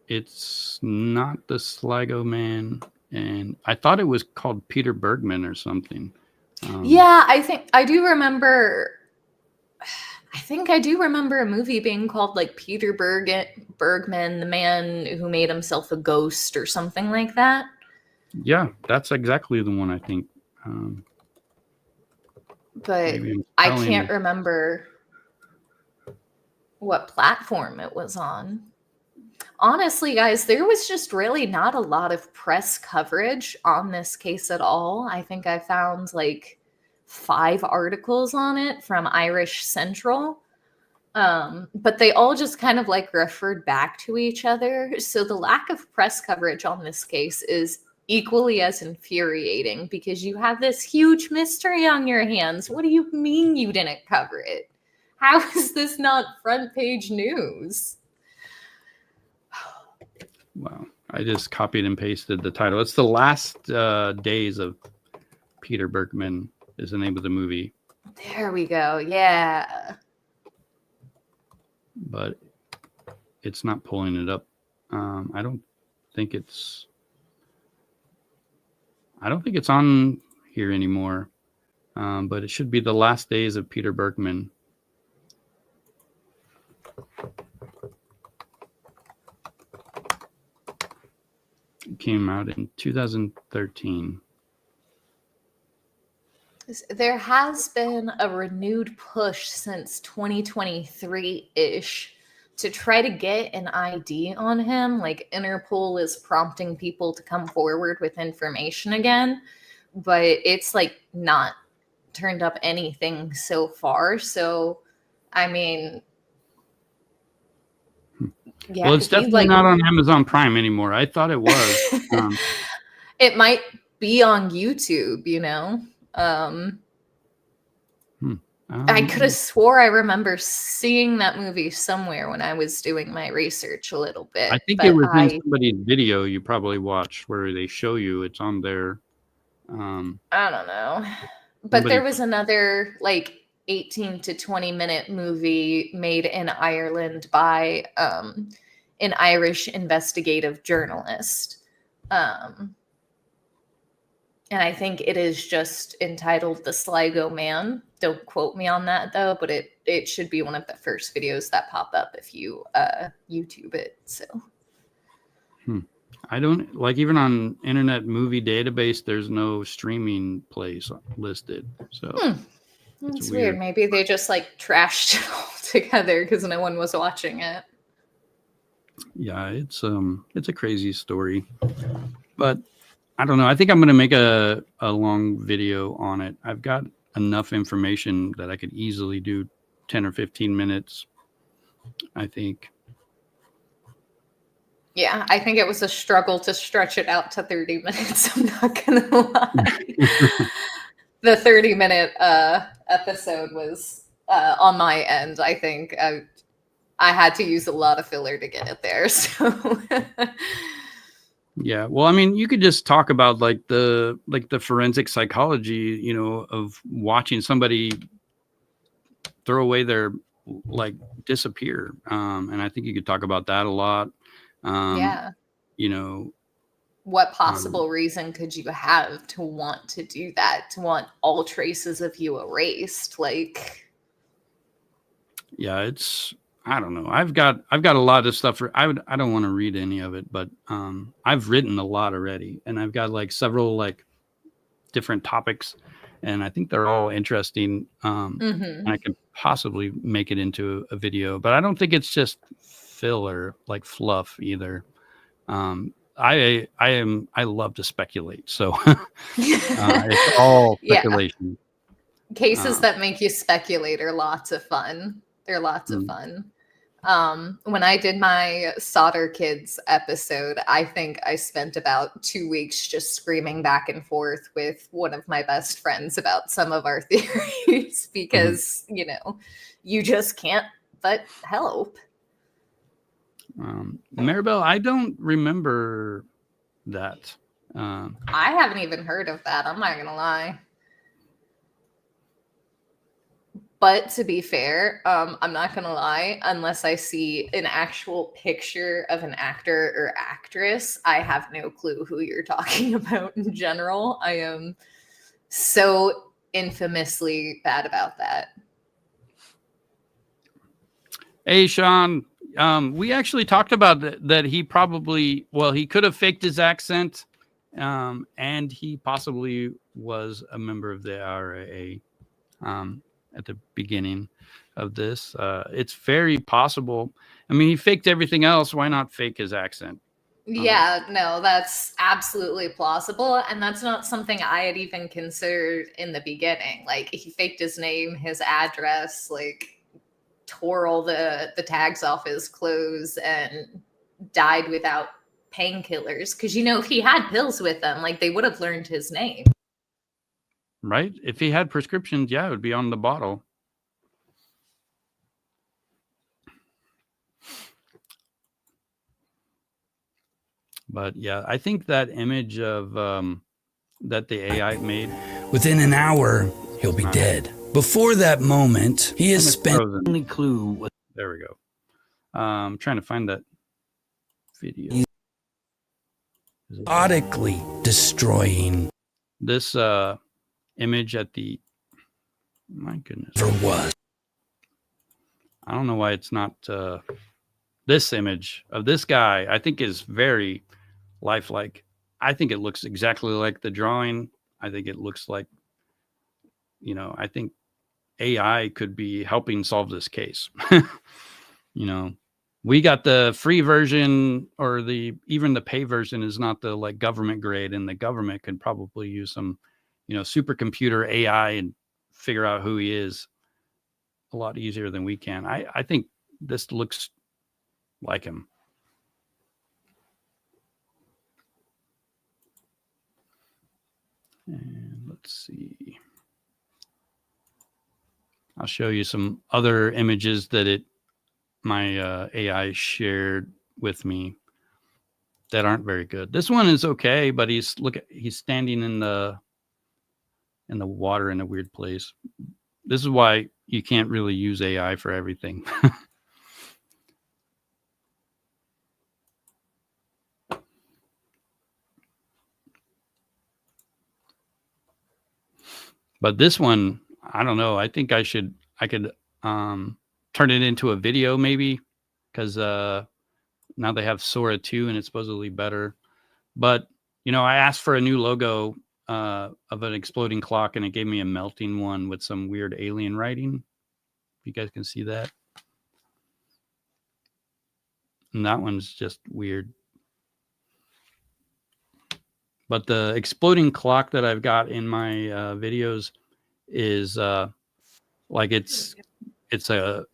It's not the Sligo man, and I thought it was called Peter Bergmann or something. Yeah, I think I do remember a movie being called like Peter Bergman, the man who made himself a ghost or something like that. Yeah, that's exactly the one, I think. But I can't remember what platform it was on. Honestly, guys, there was just really not a lot of press coverage on this case at all. I think I found like 5 articles on it from Irish Central. But they all just kind of like referred back to each other. So the lack of press coverage on this case is equally as infuriating, because you have this huge mystery on your hands. What do you mean you didn't cover it? How is this not front page news? Wow. I just copied and pasted the title. It's The Last Days of Peter Bergmann is the name of the movie. There we go. Yeah. But it's not pulling it up. I don't think it's on here anymore. But it should be The Last Days of Peter Bergmann. came out in 2013. There has been a renewed push since 2023-ish to try to get an ID on him. Like, Interpol is prompting people to come forward with information again, but it's like not turned up anything so far. So, I mean, yeah, Well, it's definitely not on Amazon Prime anymore. I thought it was. It might be on YouTube, you know. I could have swore I remember seeing that movie somewhere when I was doing my research a little bit. I think it was in somebody's video you probably watched where they show you it's on there. I don't know. But there was another like 18 to 20 minute movie made in Ireland by an Irish investigative journalist. And I think it is just entitled The Sligo Man. Don't quote me on that, though, but it should be one of the first videos that pop up if you YouTube it. So I don't like, even on Internet Movie Database, there's no streaming place listed. So that's weird. Maybe they just like trashed it all together because no one was watching it. Yeah, it's a crazy story, but I don't know. I think I'm going to make a long video on it. I've got enough information that I could easily do 10 or 15 minutes, I think. Yeah, I think it was a struggle to stretch it out to 30 minutes. I'm not going to lie. The 30-minute episode was on my end, I think. I had to use a lot of filler to get it there. So... Yeah, well, I mean, you could just talk about like the forensic psychology, you know, of watching somebody throw away their, like, disappear. And I think you could talk about that a lot. Yeah. You know, what possible reason could you have to want to do that, to want all traces of you erased? Like, yeah, it's, I don't know. I've got a lot of stuff. I don't want to read any of it, but I've written a lot already, and I've got like several like different topics, and I think they're all interesting. And I could possibly make it into a video, but I don't think it's just filler, like fluff either. I love to speculate, so it's all speculation. Yeah. Cases that make you speculate are lots of fun. They're lots of fun. When I did my Solder Kids episode, I think I spent about 2 weeks just screaming back and forth with one of my best friends about some of our theories because, you know, you just can't but help. Maribel, I don't remember that. I haven't even heard of that. I'm not going to lie. But to be fair, I'm not going to lie, unless I see an actual picture of an actor or actress, I have no clue who you're talking about in general. I am so infamously bad about that. Hey, Sean, we actually talked about that he probably, well, he could have faked his accent, and he possibly was a member of the IRA. At the beginning of this. It's very possible. I mean, he faked everything else. Why not fake his accent? Yeah, no, that's absolutely plausible. And that's not something I had even considered in the beginning. Like, he faked his name, his address, like tore all the tags off his clothes and died without painkillers. Because, you know, if he had pills with him, like, they would have learned his name. Right? If he had prescriptions, yeah, it would be on the bottle. But yeah, I think that image of that the AI made. Within an hour, he'll be dead. Before that moment, he has spent only clue. There we go. I'm trying to find that video. Methodically destroying this image at the, my goodness, for what? I don't know why it's not this image of this guy. I think is very lifelike. I think it looks exactly like the drawing. I think it looks like, I think AI could be helping solve this case. We got the free version, or even the pay version is not the like government grade, and the government could probably use some, supercomputer AI and figure out who he is a lot easier than we can. I think this looks like him. And let's see. I'll show you some other images that my AI shared with me that aren't very good. This one is okay, but he's standing in the water in a weird place. This is why you can't really use AI for everything. But this one, I don't know. I think I could turn it into a video maybe, because now they have Sora 2 and it's supposedly better. But, I asked for a new logo of an exploding clock, and it gave me a melting one with some weird alien writing. You guys can see that. And that one's just weird. But the exploding clock that I've got in my videos is like it's a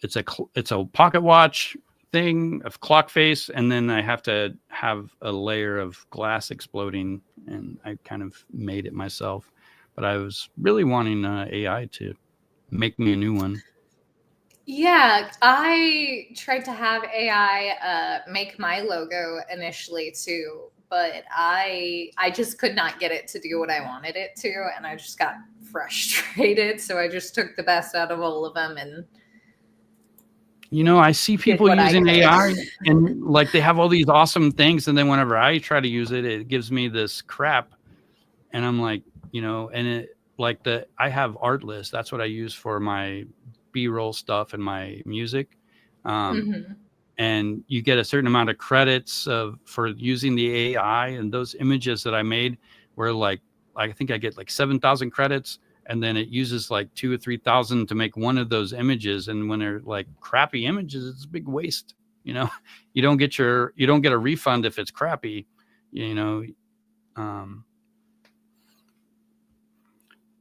pocket watch thing of clock face, and then I have to have a layer of glass exploding, and I kind of made it myself. But I was really wanting AI to make me a new one. Yeah, I tried to have AI make my logo initially too, but I just could not get it to do what I wanted it to, and I just got frustrated. So I just took the best out of all of them, and I see people using AI and like they have all these awesome things, and then whenever I try to use it, it gives me this crap, and I'm like, and it like I have Artlist. That's what I use for my B-roll stuff and my music. And you get a certain amount of credits for using the AI, and those images that I made were like, I think I get like 7,000 credits, and then it uses like 2,000 or 3,000 to make one of those images. And when they're like crappy images, it's a big waste. You don't get a refund if it's crappy,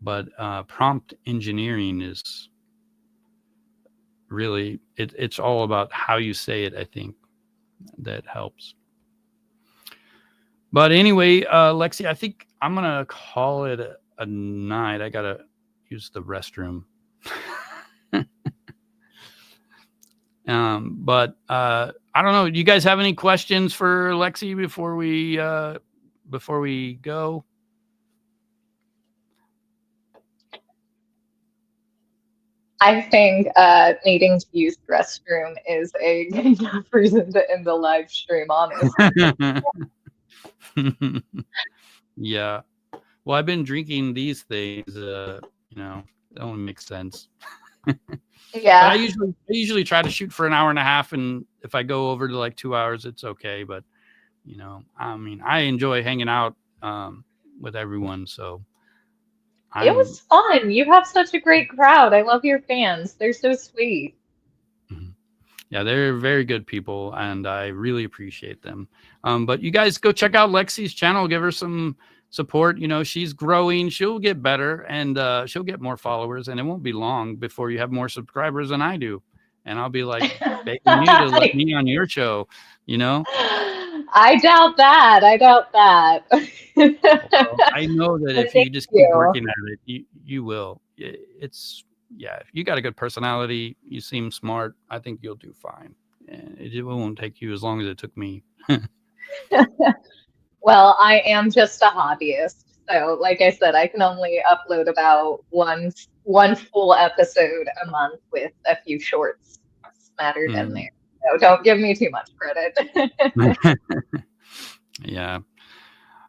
but prompt engineering is really, it's all about how you say it. I think that helps. But anyway, Lexi, I think I'm going to call it a night. I got to use the restroom. But I don't know. Do you guys have any questions for Lexi before we go? I think needing to use the restroom is a good enough reason to end the live stream, honestly. Yeah. Well, I've been drinking these things, that only makes sense. Yeah. But I usually try to shoot for an hour and a half, and if I go over to like 2 hours, it's okay. But I enjoy hanging out with everyone, so it was fun. You have such a great crowd. I love your fans. They're so sweet. Yeah, they're very good people, and I really appreciate them. But you guys go check out Lexi's channel. Give her some support. She's growing. She'll get better, and she'll get more followers, and it won't be long before you have more subscribers than I do. And I'll be like begging you to let me on your show, I doubt that. Well, I know that if you just keep working at it, you will. If you got a good personality, you seem smart, I think you'll do fine. And it won't take you as long as it took me. Well, I am just a hobbyist. So like I said, I can only upload about one full episode a month with a few shorts smattered in there. So don't give me too much credit. Yeah.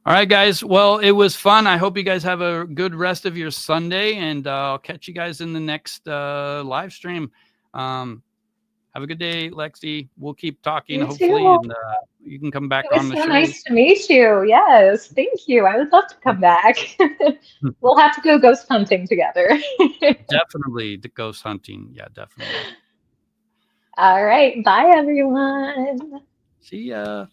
All right, guys. Well, it was fun. I hope you guys have a good rest of your Sunday, and I'll catch you guys in the next live stream. Have a good day, Lexi. We'll keep talking, hopefully. And You can come back It was on the so show. nice to meet you. Yes, thank you. I would love to come back. We'll have to go ghost hunting together. Definitely the ghost hunting. Yeah, definitely. All right. Bye, everyone. See ya.